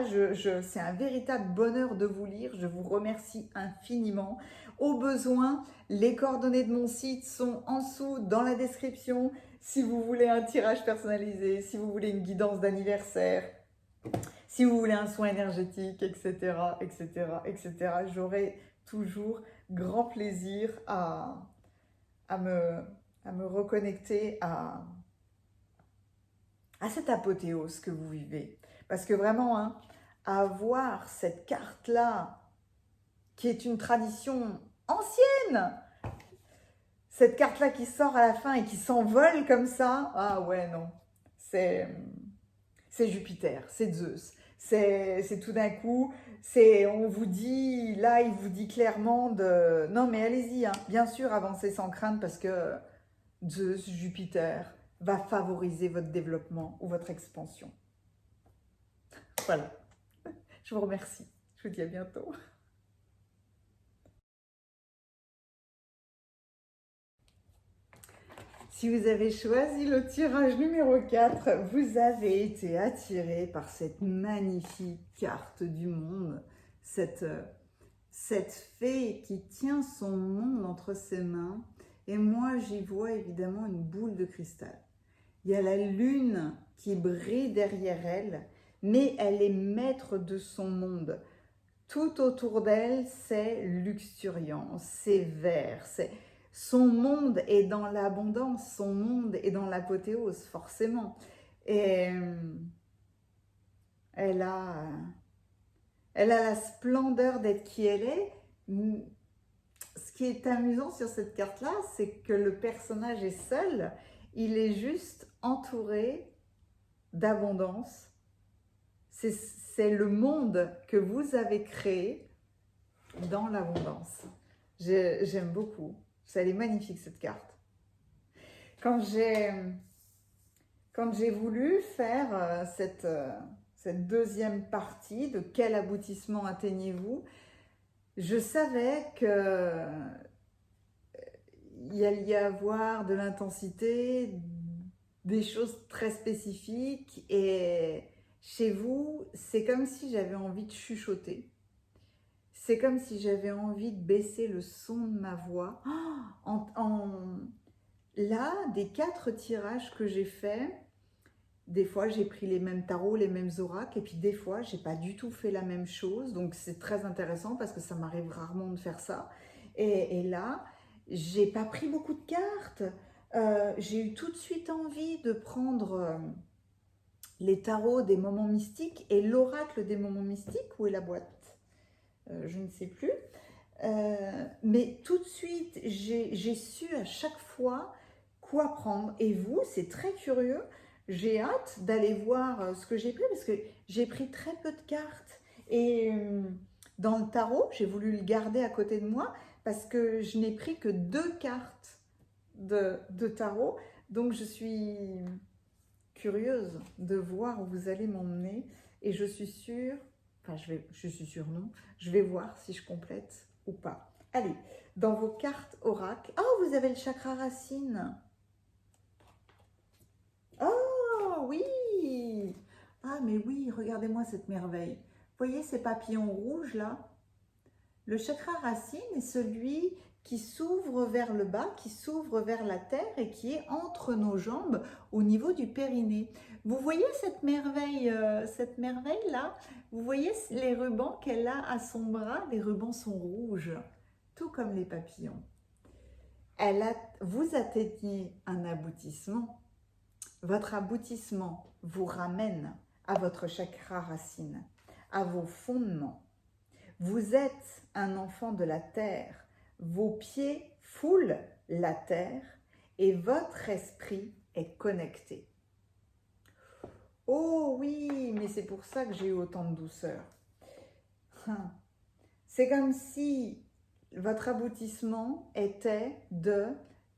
c'est un véritable bonheur de vous lire. Je vous remercie infiniment. Au besoin, les coordonnées de mon site sont en dessous dans la description. Si vous voulez un tirage personnalisé, si vous voulez une guidance d'anniversaire, si vous voulez un soin énergétique, etc., etc., etc., j'aurai toujours grand plaisir à me reconnecter à cette apothéose que vous vivez. Parce que vraiment, avoir cette carte-là, qui est une tradition ancienne, cette carte-là qui sort à la fin et qui s'envole comme ça, ah ouais, non, c'est Jupiter, c'est Zeus. C'est tout d'un coup, on vous dit, là il vous dit clairement de, non mais allez-y, bien sûr avancez sans crainte parce que Zeus, Jupiter, va favoriser votre développement ou votre expansion. Voilà, je vous remercie, je vous dis à bientôt. Si vous avez choisi le tirage numéro 4, vous avez été attiré par cette magnifique carte du monde, cette fée qui tient son monde entre ses mains. Et moi, j'y vois évidemment une boule de cristal. Il y a la lune qui brille derrière elle, mais elle est maître de son monde. Tout autour d'elle, c'est luxuriant, c'est vert, son monde est dans l'abondance, son monde est dans l'apothéose, forcément. Et elle a la splendeur d'être qui elle est. Ce qui est amusant sur cette carte-là, c'est que le personnage est seul, il est juste entouré d'abondance. C'est le monde que vous avez créé dans l'abondance. J'aime beaucoup. Elle est magnifique cette carte. Quand j'ai voulu faire cette deuxième partie de quel aboutissement atteignez-vous, je savais que il allait y avoir de l'intensité, des choses très spécifiques et chez vous, c'est comme si j'avais envie de chuchoter. C'est comme si j'avais envie de baisser le son de ma voix. Là, des 4 tirages que j'ai faits, des fois j'ai pris les mêmes tarots, les mêmes oracles, et puis des fois j'ai pas du tout fait la même chose. Donc c'est très intéressant parce que ça m'arrive rarement de faire ça. Et là, j'ai pas pris beaucoup de cartes. J'ai eu tout de suite envie de prendre les tarots des moments mystiques et l'oracle des moments mystiques. Où est la boîte? Je ne sais plus. Mais tout de suite, j'ai su à chaque fois quoi prendre. Et vous, c'est très curieux. J'ai hâte d'aller voir ce que j'ai pris parce que j'ai pris très peu de cartes. Et dans le tarot, j'ai voulu le garder à côté de moi parce que je n'ai pris que 2 cartes de tarot. Donc, je suis curieuse de voir où vous allez m'emmener. Et je suis sûre, enfin, je suis sûre non, je vais voir si je complète ou pas. Allez, dans vos cartes oracle, oh, vous avez le chakra racine. Oh, oui. Ah, mais oui, regardez-moi cette merveille. Vous voyez ces papillons rouges là? Le chakra racine est celui qui s'ouvre vers le bas, qui s'ouvre vers la terre et qui est entre nos jambes au niveau du périnée. Vous voyez cette merveille-là? Vous voyez les rubans qu'elle a à son bras? Les rubans sont rouges, tout comme les papillons. Vous atteignez un aboutissement. Votre aboutissement vous ramène à votre chakra racine, à vos fondements. Vous êtes un enfant de la terre. Vos pieds foulent la terre et votre esprit est connecté. Oh oui, mais c'est pour ça que j'ai eu autant de douceur. C'est comme si votre aboutissement était de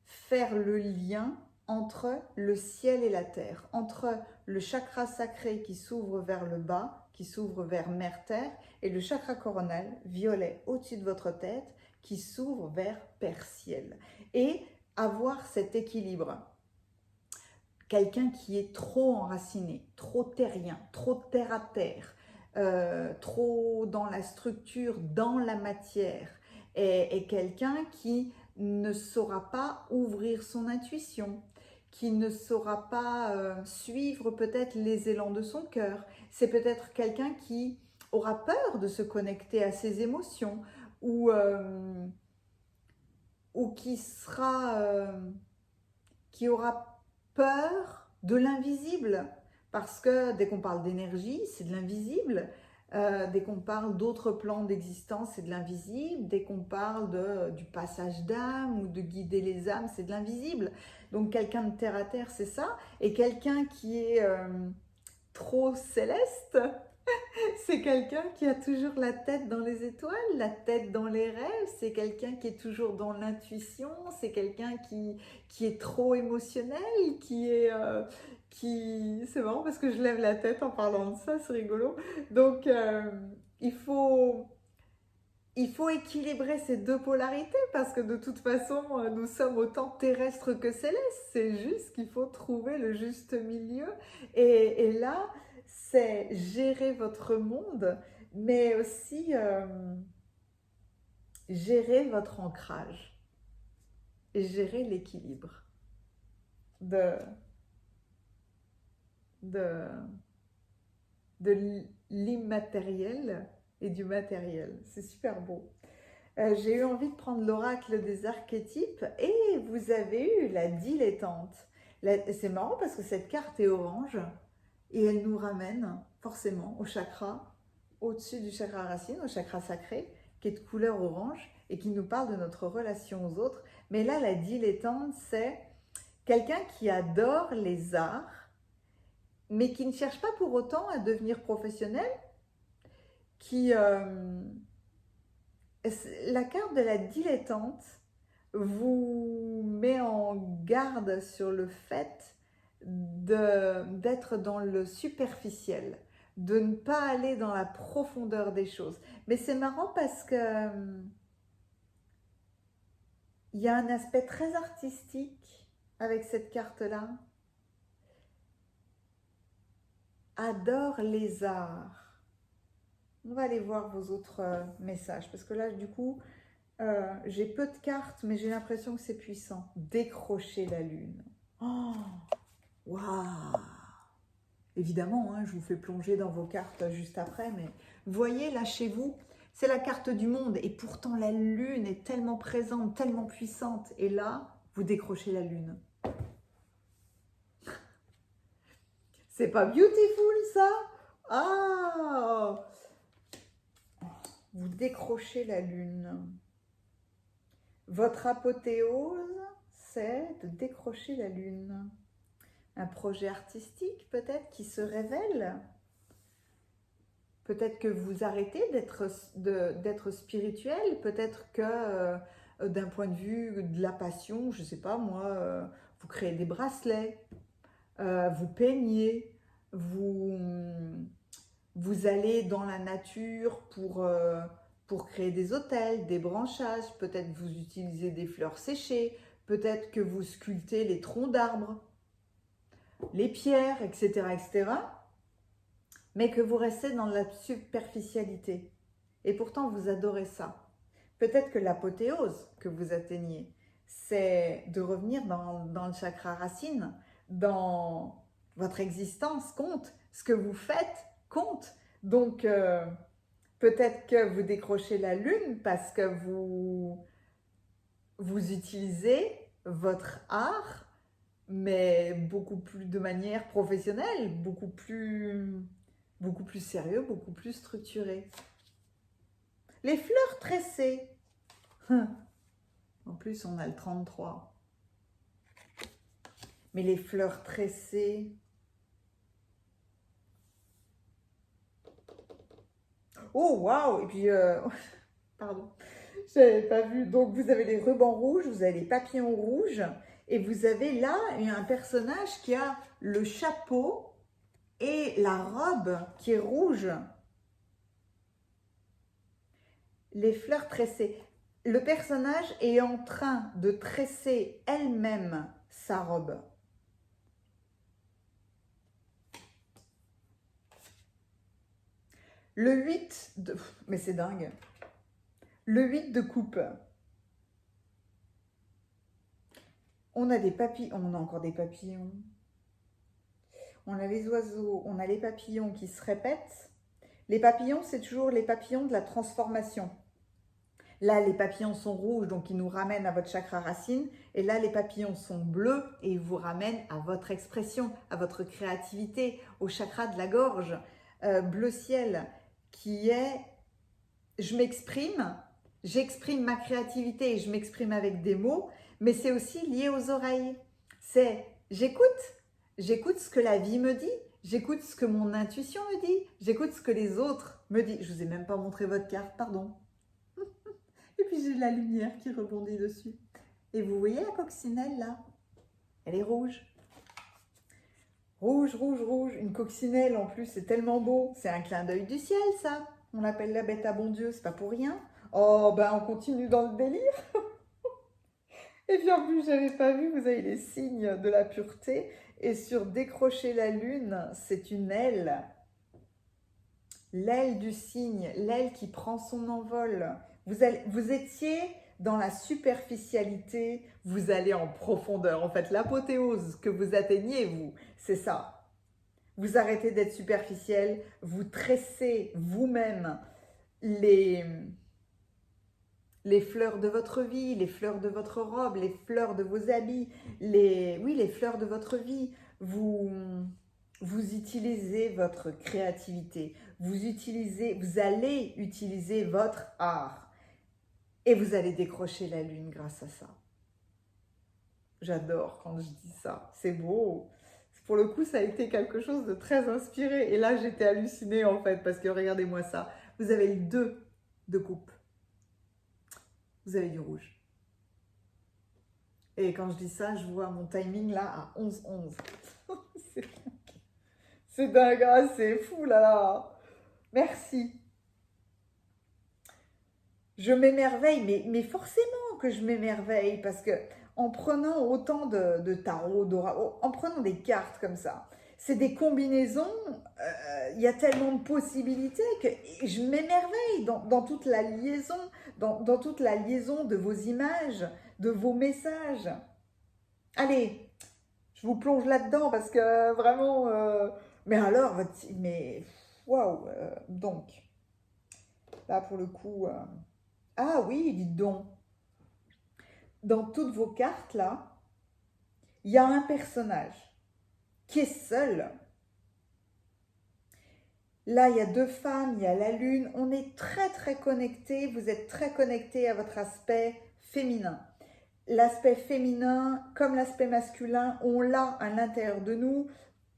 faire le lien entre le ciel et la terre, entre le chakra sacré qui s'ouvre vers le bas, qui s'ouvre vers Mère-Terre, et le chakra coronal, violet, au-dessus de votre tête, qui s'ouvre vers Père-Ciel. Et avoir cet équilibre. Quelqu'un qui est trop enraciné, trop terrien, trop terre à terre, trop dans la structure, dans la matière, et quelqu'un qui ne saura pas ouvrir son intuition, qui ne saura pas suivre peut-être les élans de son cœur. C'est peut-être quelqu'un qui aura peur de se connecter à ses émotions ou qui aura peur de l'invisible. Parce que dès qu'on parle d'énergie, c'est de l'invisible. Dès qu'on parle d'autres plans d'existence, c'est de l'invisible. Dès qu'on parle du passage d'âme ou de guider les âmes, c'est de l'invisible. Donc quelqu'un de terre à terre, c'est ça. Et quelqu'un qui est trop céleste, c'est quelqu'un qui a toujours la tête dans les étoiles, la tête dans les rêves. C'est quelqu'un qui est toujours dans l'intuition. C'est quelqu'un qui est trop émotionnel, c'est marrant parce que je lève la tête en parlant de ça, c'est rigolo. Donc, il faut équilibrer ces deux polarités parce que de toute façon, nous sommes autant terrestres que célestes. C'est juste qu'il faut trouver le juste milieu. Et là, c'est gérer votre monde, mais aussi gérer votre ancrage et gérer l'équilibre de l'immatériel et du matériel. C'est super beau. J'ai eu envie de prendre l'oracle des archétypes et vous avez eu la dilettante. C'est marrant parce que cette carte est orange et elle nous ramène forcément au chakra, au-dessus du chakra racine, au chakra sacré, qui est de couleur orange et qui nous parle de notre relation aux autres. Mais là, la dilettante, c'est quelqu'un qui adore les arts, mais qui ne cherche pas pour autant à devenir professionnel, la carte de la dilettante vous met en garde sur le fait d'être dans le superficiel, de ne pas aller dans la profondeur des choses. Mais c'est marrant parce que il y a un aspect très artistique avec cette carte-là. Adore les arts. On va aller voir vos autres messages parce que là, du coup, j'ai peu de cartes, mais j'ai l'impression que c'est puissant. Décrocher la lune. Oh, waouh! Évidemment, hein, je vous fais plonger dans vos cartes juste après, mais vous voyez, là, chez vous, c'est la carte du monde. Et pourtant, la lune est tellement présente, tellement puissante. Et là, vous décrochez la lune. C'est pas beautiful, ça? Ah! Vous décrochez la lune. Votre apothéose, c'est de décrocher la lune. Un projet artistique peut-être qui se révèle. Peut-être que vous arrêtez d'être spirituel. Peut-être que d'un point de vue de la passion, je ne sais pas moi, vous créez des bracelets, vous peignez, vous allez dans la nature pour créer des autels, des branchages, peut-être vous utilisez des fleurs séchées, peut-être que vous sculptez les troncs d'arbres, les pierres, etc., etc., mais que vous restez dans la superficialité. Et pourtant, vous adorez ça. Peut-être que l'apothéose que vous atteignez, c'est de revenir dans le chakra racine, dans votre existence compte, ce que vous faites compte. Donc, peut-être que vous décrochez la lune parce que vous utilisez votre art, mais beaucoup plus de manière professionnelle, beaucoup plus sérieux, beaucoup plus structuré. Les fleurs tressées. En plus, on a le 33. Mais les fleurs tressées. Oh, waouh! Et puis, pardon, je n'avais pas vu. Donc, vous avez les rubans rouges, vous avez les papillons rouges. Et vous avez là un personnage qui a le chapeau et la robe qui est rouge. Les fleurs tressées. Le personnage est en train de tresser elle-même sa robe. Le 8 de... Mais c'est dingue. Le 8 de coupe. On a des papillons. On a encore des papillons. On a les oiseaux. On a les papillons qui se répètent. Les papillons, c'est toujours les papillons de la transformation. Là, les papillons sont rouges, donc ils nous ramènent à votre chakra racine. Et là, les papillons sont bleus et ils vous ramènent à votre expression, à votre créativité, au chakra de la gorge. Bleu ciel, qui est je m'exprime, j'exprime ma créativité et je m'exprime avec des mots, mais c'est aussi lié aux oreilles. C'est j'écoute ce que la vie me dit, j'écoute ce que mon intuition me dit, j'écoute ce que les autres me disent. Je ne vous ai même pas montré votre carte, pardon. Et puis j'ai de la lumière qui rebondit dessus. Et vous voyez la coccinelle là? Elle est rouge. Rouge, rouge, rouge. Une coccinelle en plus, c'est tellement beau. C'est un clin d'œil du ciel ça. On l'appelle la bête à bon Dieu, c'est pas pour rien. Oh ben on continue dans le délire. Et puis en plus, j'avais pas vu, vous avez les signes de la pureté. Et sur décrocher la lune, c'est une aile. L'aile du cygne, l'aile qui prend son envol. Vous étiez dans la superficialité, vous allez en profondeur. En fait, l'apothéose que vous atteignez, vous, c'est ça. Vous arrêtez d'être superficiel, vous tressez vous-même les fleurs de votre vie, les fleurs de votre robe, les fleurs de vos habits, les fleurs de votre vie. Vous utilisez votre créativité, vous allez utiliser votre art. Et vous allez décrocher la lune grâce à ça. J'adore quand je dis ça, c'est beau. Pour le coup, ça a été quelque chose de très inspiré. Et là, j'étais hallucinée en fait, parce que regardez-moi ça. Vous avez le 2 de coupe. Vous avez du rouge. Et quand je dis ça, je vois mon timing là à 11-11. C'est dingue, hein, c'est fou là. Merci. Je m'émerveille, mais forcément que je m'émerveille, parce que en prenant autant de tarot, en prenant des cartes comme ça, c'est des combinaisons, il y a tellement de possibilités que je m'émerveille dans toute la liaison, dans toute la liaison de vos images, de vos messages. Allez, je vous plonge là-dedans parce que vraiment, mais alors, mais waouh, donc, là pour le coup... Ah oui, dites donc. Dans toutes vos cartes, là, il y a un personnage qui est seul. Là, il y a 2 femmes, il y a la lune. On est très, très connectés. Vous êtes très connectés à votre aspect féminin. L'aspect féminin, comme l'aspect masculin, on l'a à l'intérieur de nous,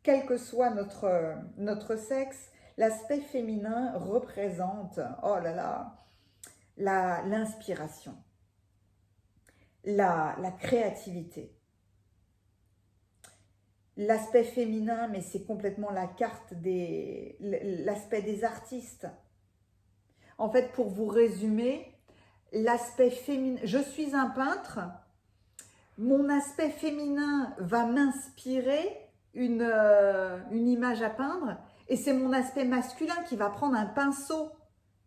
quel que soit notre sexe. L'aspect féminin représente, oh là là, l'inspiration, la créativité. L'aspect féminin, mais c'est complètement la carte l'aspect des artistes. En fait, pour vous résumer, l'aspect féminin, je suis un peintre, mon aspect féminin va m'inspirer une image à peindre, et c'est mon aspect masculin qui va prendre un pinceau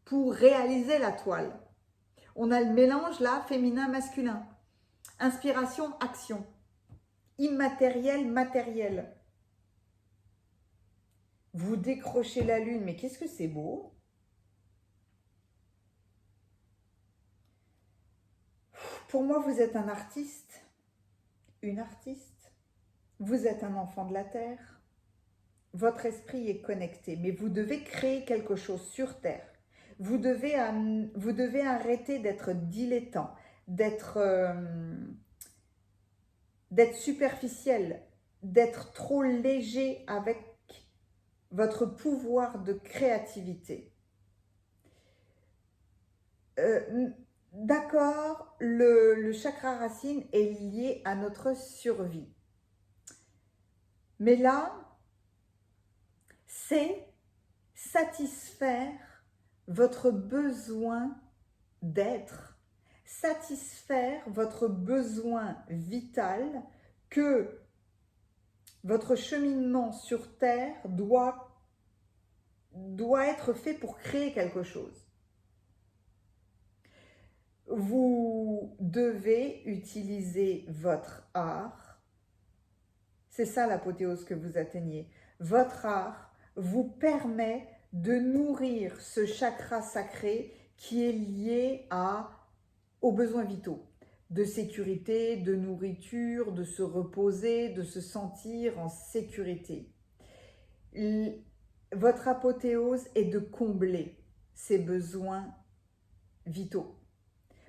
pour réaliser la toile. On a le mélange là, féminin-masculin. Inspiration, action. Immatériel, matériel. Vous décrochez la lune, mais qu'est-ce que c'est beau! Pour moi, vous êtes un artiste, une artiste. Vous êtes un enfant de la Terre. Votre esprit est connecté, mais vous devez créer quelque chose sur Terre. Vous devez arrêter d'être dilettant, d'être superficiel, d'être trop léger avec votre pouvoir de créativité. D'accord, le chakra racine est lié à notre survie. Mais là, c'est satisfaire votre besoin d'être, satisfaire votre besoin vital que votre cheminement sur Terre doit être fait pour créer quelque chose. Vous devez utiliser votre art. C'est ça l'apothéose que vous atteignez. Votre art vous permet de nourrir ce chakra sacré qui est lié aux besoins vitaux, de sécurité, de nourriture, de se reposer, de se sentir en sécurité. Votre apothéose est de combler ces besoins vitaux.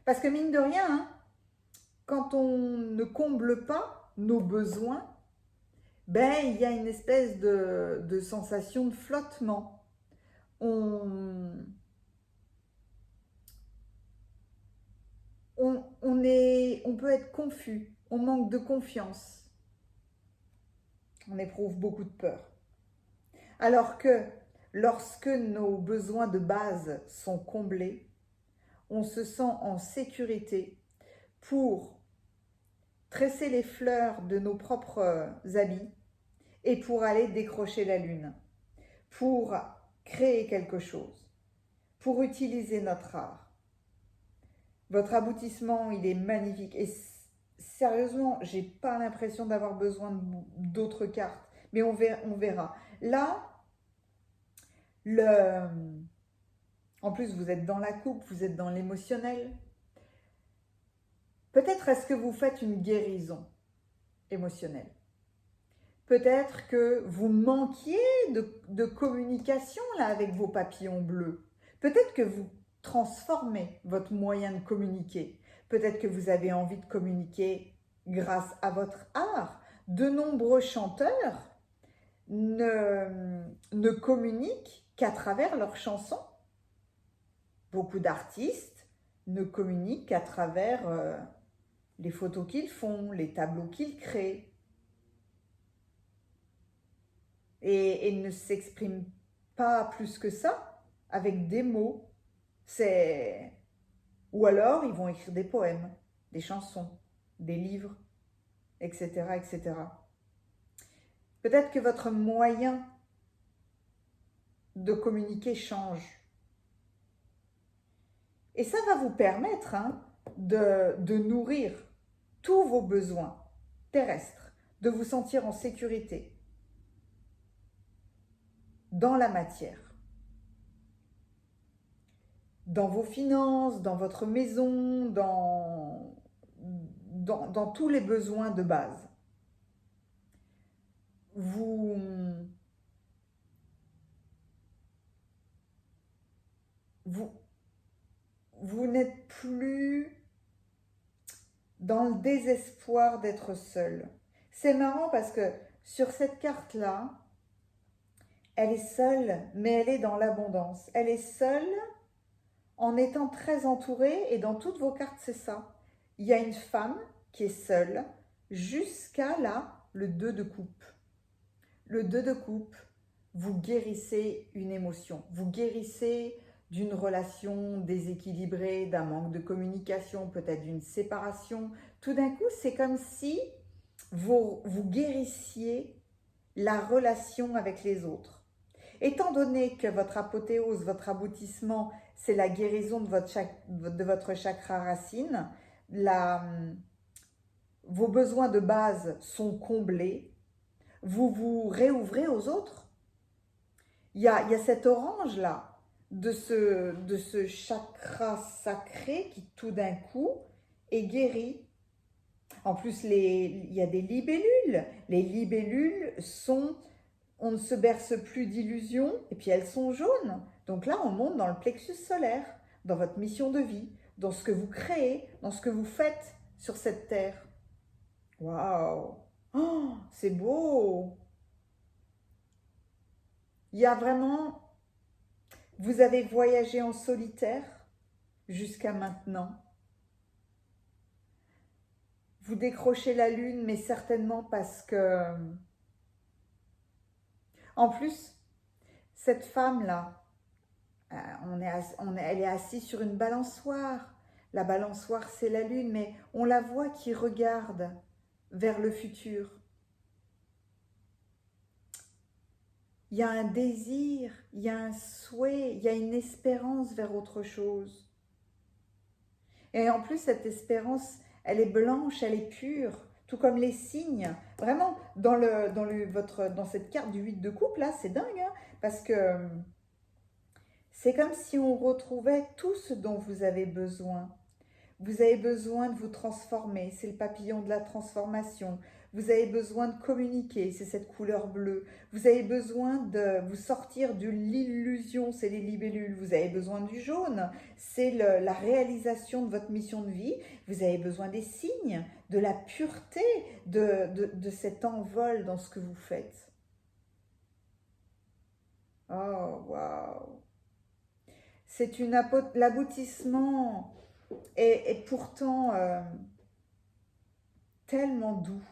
Parce que mine de rien, hein, quand on ne comble pas nos besoins, il y a une espèce de sensation de flottement. On peut être confus, on manque de confiance, on éprouve beaucoup de peur. Alors que lorsque nos besoins de base sont comblés, on se sent en sécurité pour tresser les fleurs de nos propres habits et pour aller décrocher la lune, pour créer quelque chose, pour utiliser notre art. Votre aboutissement, il est magnifique. Et sérieusement, j'ai pas l'impression d'avoir besoin d'autres cartes, mais on verra. Là, en plus, vous êtes dans la coupe, vous êtes dans l'émotionnel. Peut-être est-ce que vous faites une guérison émotionnelle. Peut-être que vous manquiez de communication là avec vos papillons bleus. Peut-être que vous transformez votre moyen de communiquer. Peut-être que vous avez envie de communiquer grâce à votre art. De nombreux chanteurs ne communiquent qu'à travers leurs chansons. Beaucoup d'artistes ne communiquent qu'à travers les photos qu'ils font, les tableaux qu'ils créent. Et ne s'expriment pas plus que ça avec des mots. Ou alors, ils vont écrire des poèmes, des chansons, des livres, etc., etc. Peut-être que votre moyen de communiquer change. Et ça va vous permettre de nourrir tous vos besoins terrestres, de vous sentir en sécurité dans la matière, dans vos finances, dans votre maison, dans tous les besoins de base. Vous n'êtes plus dans le désespoir d'être seul. C'est marrant parce que sur cette carte-là, elle est seule, mais elle est dans l'abondance. Elle est seule en étant très entourée, et dans toutes vos cartes, c'est ça. Il y a une femme qui est seule jusqu'à là, le 2 de coupe. Le 2 de coupe, vous guérissez une émotion, vous guérissez d'une relation déséquilibrée, d'un manque de communication, peut-être d'une séparation. Tout d'un coup, c'est comme si vous guérissiez la relation avec les autres. Étant donné que votre apothéose, votre aboutissement c'est la guérison de votre chakra racine. Vos besoins de base sont comblés. Vous vous réouvrez aux autres. Il y a cet orange là, de ce chakra sacré qui tout d'un coup est guéri. En plus, il y a des libellules. Les libellules sont, on ne se berce plus d'illusions, et puis elles sont jaunes. Donc là, on monte dans le plexus solaire, dans votre mission de vie, dans ce que vous créez, dans ce que vous faites sur cette terre. Waouh! Oh, c'est beau! Il y a vraiment... Vous avez voyagé en solitaire jusqu'à maintenant. Vous décrochez la lune, mais certainement parce que... En plus, cette femme-là, elle est assise sur une balançoire. La balançoire, c'est la lune, mais on la voit qui regarde vers le futur. Il y a un désir, il y a un souhait, il y a une espérance vers autre chose. Et en plus, cette espérance, elle est blanche, elle est pure, tout comme les signes. Vraiment, dans cette carte du 8 de coupe, là, c'est dingue, hein, parce que c'est comme si on retrouvait tout ce dont vous avez besoin. Vous avez besoin de vous transformer, c'est le papillon de la transformation. Vous avez besoin de communiquer, c'est cette couleur bleue. Vous avez besoin de vous sortir de l'illusion, c'est les libellules. Vous avez besoin du jaune, c'est la réalisation de votre mission de vie. Vous avez besoin des signes, de la pureté, de cet envol dans ce que vous faites. Oh, waouh! C'est l'aboutissement est pourtant tellement doux.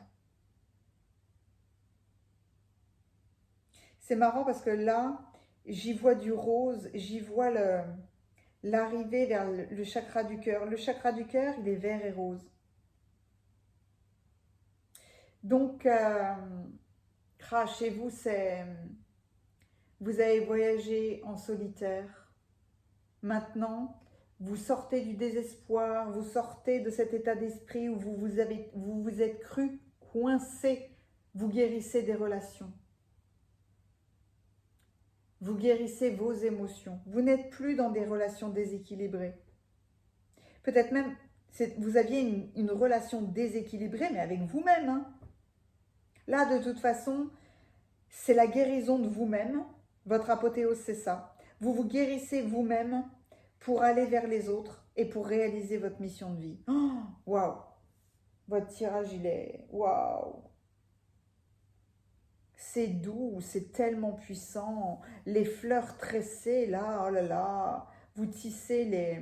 C'est marrant parce que là, j'y vois du rose, j'y vois l'arrivée vers le chakra du cœur. Le chakra du cœur, il est vert et rose. Donc, chez vous, vous avez voyagé en solitaire. Maintenant, vous sortez du désespoir, vous sortez de cet état d'esprit où vous vous êtes cru coincé. Vous guérissez des relations. Vous guérissez vos émotions. Vous n'êtes plus dans des relations déséquilibrées. Peut-être même, vous aviez une relation déséquilibrée, mais avec vous-même. Hein. Là, de toute façon, c'est la guérison de vous-même. Votre apothéose, c'est ça. Vous vous guérissez vous-même pour aller vers les autres et pour réaliser votre mission de vie. Waouh! Votre tirage, il est... Waouh! C'est doux, c'est tellement puissant. Les fleurs tressées, là, oh là là. Vous tissez les...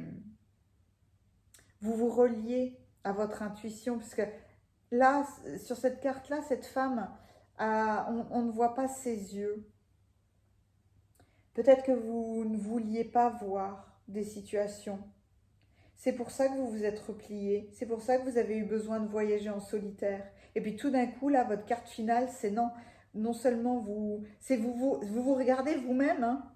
Vous vous reliez à votre intuition, puisque là, sur cette carte-là, cette femme, on ne voit pas ses yeux. Peut-être que vous ne vouliez pas voir des situations. C'est pour ça que vous vous êtes replié. C'est pour ça que vous avez eu besoin de voyager en solitaire. Et puis tout d'un coup, là, votre carte finale, c'est non seulement vous vous regardez vous-même. Hein.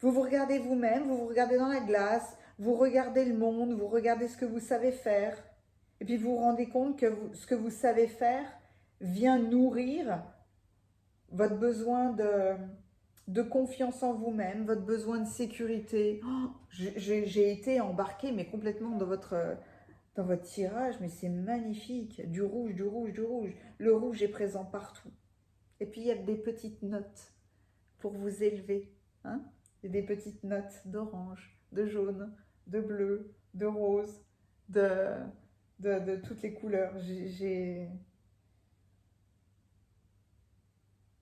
Vous vous regardez vous-même, vous vous regardez dans la glace, vous regardez le monde, vous regardez ce que vous savez faire. Et puis vous vous rendez compte que ce que vous savez faire vient nourrir votre besoin de confiance en vous-même, votre besoin de sécurité. Oh, j'ai été embarquée, mais complètement dans votre tirage, mais c'est magnifique. Du rouge, du rouge, du rouge. Le rouge est présent partout. Et puis il y a des petites notes pour vous élever. Hein? Il y a des petites notes d'orange, de jaune, de bleu, de rose, de toutes les couleurs.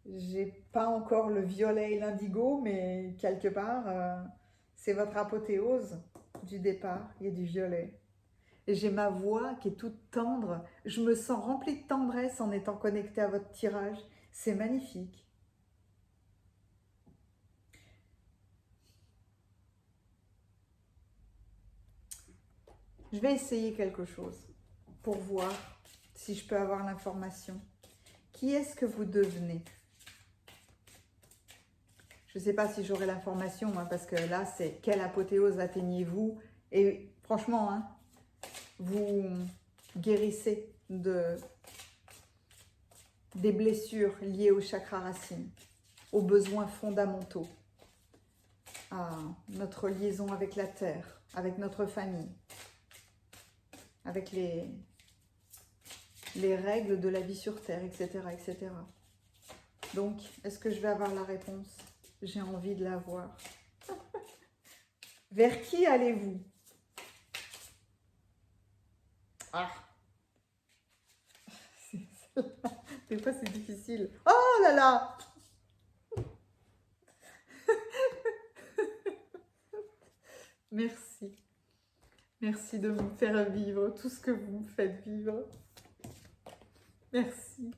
J'ai pas encore le violet et l'indigo, mais quelque part, c'est votre apothéose du départ. Il y a du violet. Et j'ai ma voix qui est toute tendre. Je me sens remplie de tendresse en étant connectée à votre tirage. C'est magnifique. Je vais essayer quelque chose pour voir si je peux avoir l'information. Qui est-ce que vous devenez ? Je ne sais pas si j'aurai l'information, hein, parce que là, c'est quelle apothéose atteignez-vous? Et franchement, hein, vous guérissez des blessures liées au chakra racine, aux besoins fondamentaux, à notre liaison avec la terre, avec notre famille, avec les règles de la vie sur terre, etc., etc. Donc, est-ce que je vais avoir la réponse? J'ai envie de la voir. Vers qui allez-vous? Ah, des fois c'est difficile. Oh là là! Merci. Merci de me faire vivre tout ce que vous me faites vivre. Merci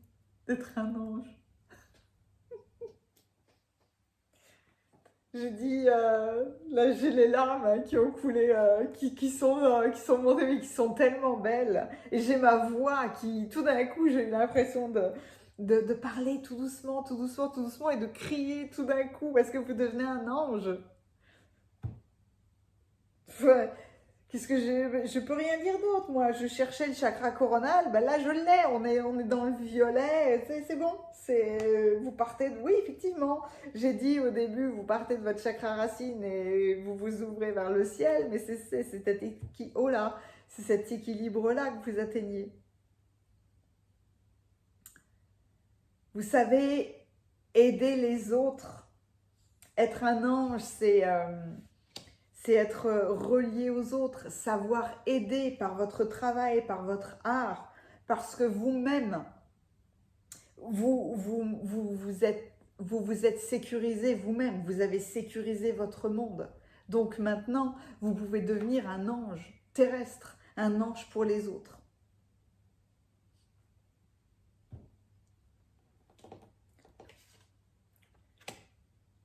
d'être un ange. Je dis, là j'ai les larmes, hein, qui ont coulé, qui sont montées, mais qui sont tellement belles. Et j'ai ma voix qui, tout d'un coup, j'ai eu l'impression de parler tout doucement, tout doucement, tout doucement, et de crier tout d'un coup, parce que vous devenez un ange. Ouais. Qu'est-ce que je peux rien dire d'autre, moi. Je cherchais le chakra coronal, ben là je l'ai, on est dans le violet, c'est bon. Vous partez oui, effectivement, j'ai dit au début, vous partez de votre chakra racine et vous vous ouvrez vers le ciel, mais c'est cet équilibre-là que vous atteignez. Vous savez aider les autres. Être un ange, c'est être relié aux autres, savoir aider par votre travail, par votre art, parce que vous-même, vous êtes sécurisé vous-même, vous avez sécurisé votre monde. Donc maintenant, vous pouvez devenir un ange terrestre, un ange pour les autres.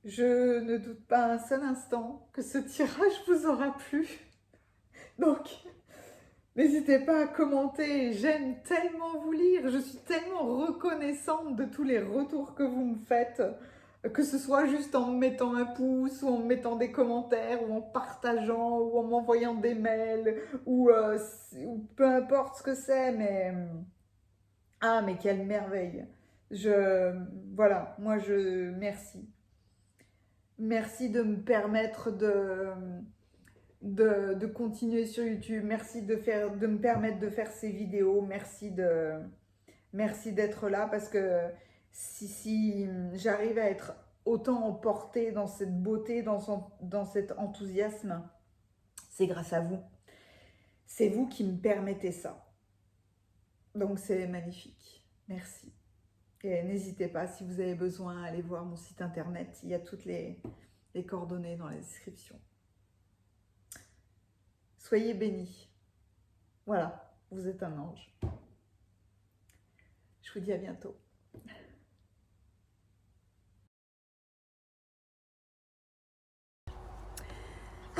Je ne doute pas un seul instant que ce tirage vous aura plu. Donc, n'hésitez pas à commenter, j'aime tellement vous lire, je suis tellement reconnaissante de tous les retours que vous me faites, que ce soit juste en me mettant un pouce, ou en me mettant des commentaires, ou en partageant, ou en m'envoyant des mails, ou peu importe ce que c'est, mais... Ah, mais quelle merveille! Voilà, moi merci. Merci de me permettre de continuer sur YouTube. Merci de me permettre de faire ces vidéos. Merci d'être là, parce que si j'arrive à être autant emportée dans cette beauté, dans cet enthousiasme, c'est grâce à vous. C'est vous qui me permettez ça. Donc c'est magnifique. Merci. Et n'hésitez pas, si vous avez besoin, à aller voir mon site internet. Il y a toutes les coordonnées dans la description. Soyez bénis. Voilà, vous êtes un ange. Je vous dis à bientôt.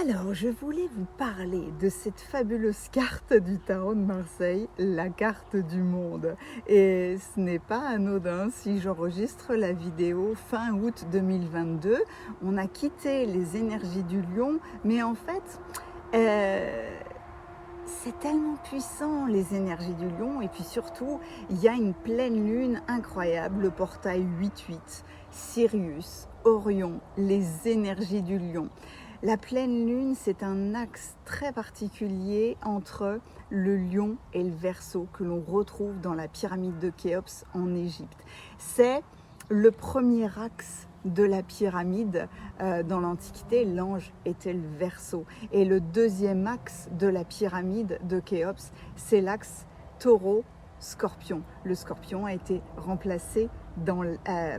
Alors, je voulais vous parler de cette fabuleuse carte du tarot de Marseille, la carte du monde. Et ce n'est pas anodin si j'enregistre la vidéo fin août 2022. On a quitté les énergies du lion, mais en fait, c'est tellement puissant, les énergies du lion. Et puis surtout, il y a une pleine lune incroyable, le portail 8-8, Sirius, Orion, les énergies du lion. La pleine lune, c'est un axe très particulier entre le lion et le Verseau que l'on retrouve dans la pyramide de Khéops en Égypte. C'est le premier axe de la pyramide. Dans l'Antiquité, l'ange était le Verseau. Et le deuxième axe de la pyramide de Khéops, c'est l'axe taureau-scorpion. Le scorpion a été remplacé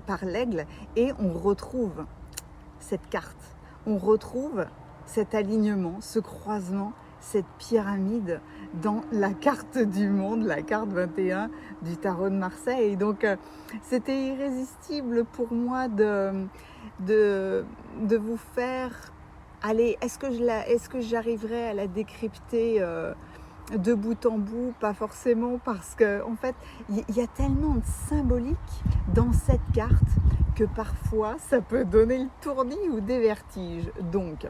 par l'aigle et on retrouve cette carte. On retrouve cet alignement, ce croisement, cette pyramide dans la carte du monde, la carte 21 du tarot de Marseille. Donc c'était irrésistible pour moi de vous faire... Allez, est-ce que j'arriverai à la décrypter de bout en bout? Pas forcément, parce que en fait, il y a tellement de symbolique dans cette carte que parfois ça peut donner le tournis ou des vertiges. Donc,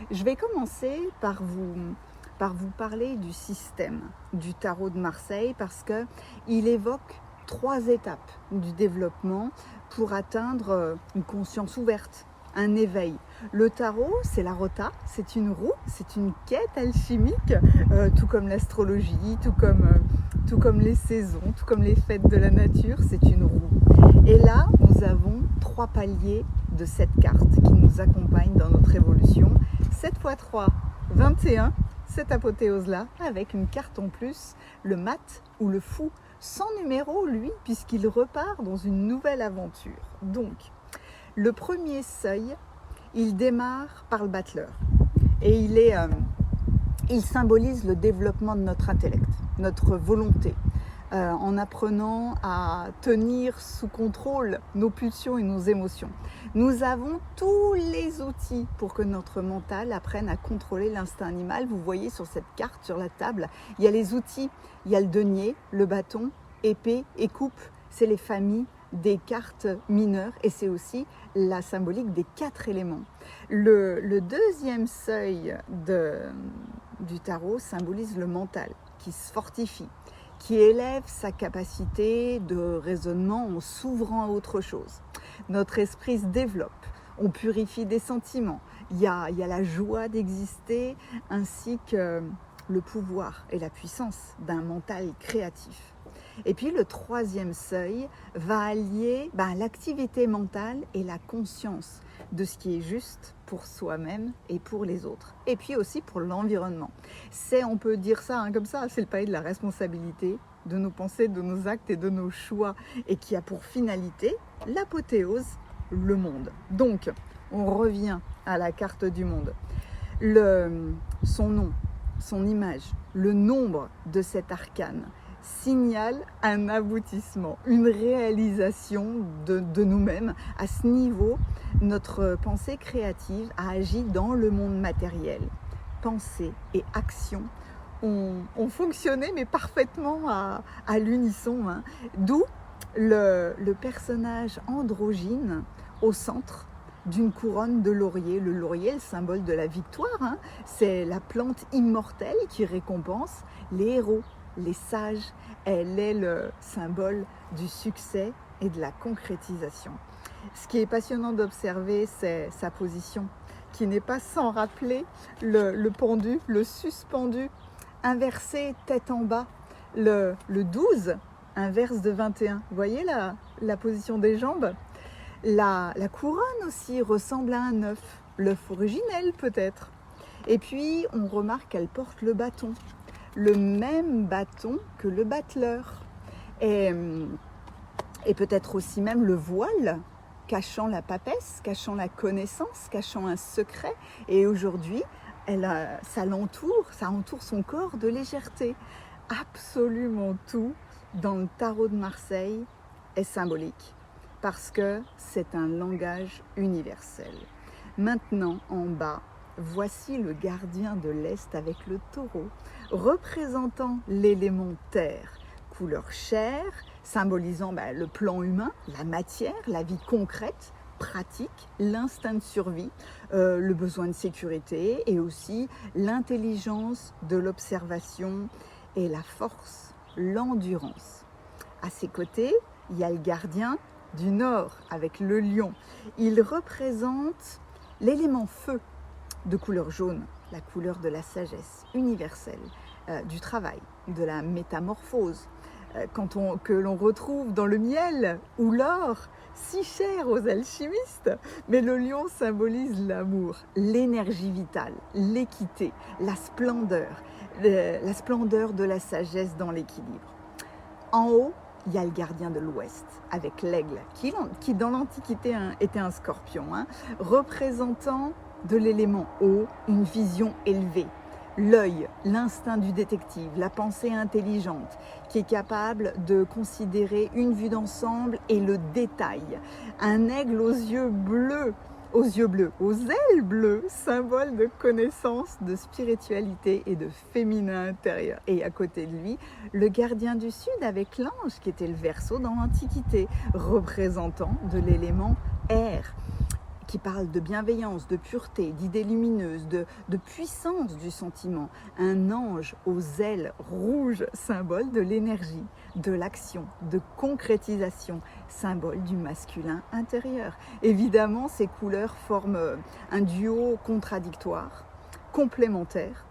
je vais commencer par vous parler du système du tarot de Marseille parce qu'il évoque 3 étapes du développement pour atteindre une conscience ouverte, un éveil. Le tarot, c'est la rota, c'est une roue, c'est une quête alchimique, tout comme l'astrologie, tout comme les saisons, tout comme les fêtes de la nature, c'est une roue. Et là, nous avons 3 paliers de cette carte qui nous accompagne dans notre évolution. 7 x 3, 21, cette apothéose-là, avec une carte en plus, le mat ou le fou, sans numéro, lui, puisqu'il repart dans une nouvelle aventure. Donc, le premier seuil, il démarre par le battleur. Et il symbolise le développement de notre intellect, notre volonté, en apprenant à tenir sous contrôle nos pulsions et nos émotions. Nous avons tous les outils pour que notre mental apprenne à contrôler l'instinct animal. Vous voyez sur cette carte, sur la table, il y a les outils, il y a le denier, le bâton, épée et coupe. C'est les familles des cartes mineures et c'est aussi la symbolique des 4 éléments. Le deuxième seuil du tarot symbolise le mental qui se fortifie, qui élève sa capacité de raisonnement en s'ouvrant à autre chose. Notre esprit se développe, on purifie des sentiments, il y a la joie d'exister ainsi que le pouvoir et la puissance d'un mental créatif. Et puis le troisième seuil va allier l'activité mentale et la conscience de ce qui est juste pour soi-même et pour les autres. Et puis aussi pour l'environnement. On peut dire ça comme ça, c'est le palier de la responsabilité de nos pensées, de nos actes et de nos choix. Et qui a pour finalité l'apothéose, le monde. Donc, on revient à la carte du monde. Son nom, son image, le nombre de cet arcane signale un aboutissement, une réalisation de nous-mêmes. À ce niveau, notre pensée créative a agi dans le monde matériel. Pensée et action ont fonctionné, mais parfaitement à l'unisson. D'où le personnage androgyne au centre d'une couronne de laurier. Le laurier, le symbole de la victoire, c'est la plante immortelle qui récompense les héros, les sages. Elle est le symbole du succès et de la concrétisation. Ce qui est passionnant d'observer, c'est sa position, qui n'est pas sans rappeler le pendu, le suspendu, inversé tête en bas. Le 12 inverse de 21. Vous voyez la position des jambes? La couronne aussi ressemble à un œuf, l'œuf originel peut-être. Et puis on remarque qu'elle porte le bâton, le même bâton que le battleur. Et peut-être aussi même le voile, cachant la papesse, cachant la connaissance, cachant un secret. Et aujourd'hui, ça entoure son corps de légèreté. Absolument tout dans le tarot de Marseille est symbolique, parce que c'est un langage universel. Maintenant, en bas, voici le gardien de l'Est avec le taureau, représentant l'élément terre, couleur chair, symbolisant le plan humain, la matière, la vie concrète, pratique, l'instinct de survie, le besoin de sécurité et aussi l'intelligence de l'observation et la force, l'endurance. À ses côtés, il y a le gardien du Nord avec le lion. Il représente l'élément feu de couleur jaune, la couleur de la sagesse universelle, du travail, de la métamorphose, que l'on retrouve dans le miel ou l'or, si cher aux alchimistes. Mais le lion symbolise l'amour, l'énergie vitale, l'équité, la splendeur de la sagesse dans l'équilibre. En haut, il y a le gardien de l'Ouest avec l'aigle, qui dans l'Antiquité était un scorpion, représentant de l'élément eau, une vision élevée. L'œil, l'instinct du détective, la pensée intelligente, qui est capable de considérer une vue d'ensemble et le détail. Un aigle aux yeux bleus, aux ailes bleues, symbole de connaissance, de spiritualité et de féminin intérieur. Et à côté de lui, le gardien du Sud avec l'ange, qui était le Verseau dans l'Antiquité, représentant de l'élément R, qui parle de bienveillance, de pureté, d'idées lumineuses, de puissance du sentiment. Un ange aux ailes rouges, symbole de l'énergie, de l'action, de concrétisation, symbole du masculin intérieur. Évidemment, ces couleurs forment un duo contradictoire, complémentaire.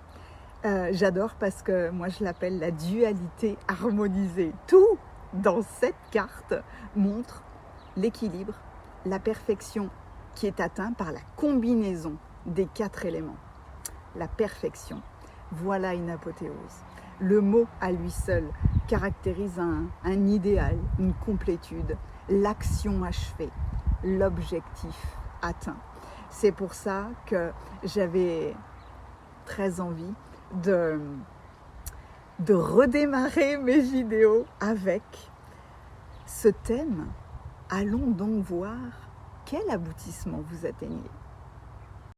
J'adore parce que moi je l'appelle la dualité harmonisée. Tout dans cette carte montre l'équilibre, la perfection qui est atteint par la combinaison des 4 éléments. La perfection, voilà une apothéose. Le mot à lui seul caractérise un idéal, une complétude, l'action achevée, l'objectif atteint. C'est pour ça que j'avais très envie de redémarrer mes vidéos avec ce thème. Allons donc voir quel aboutissement vous atteignez.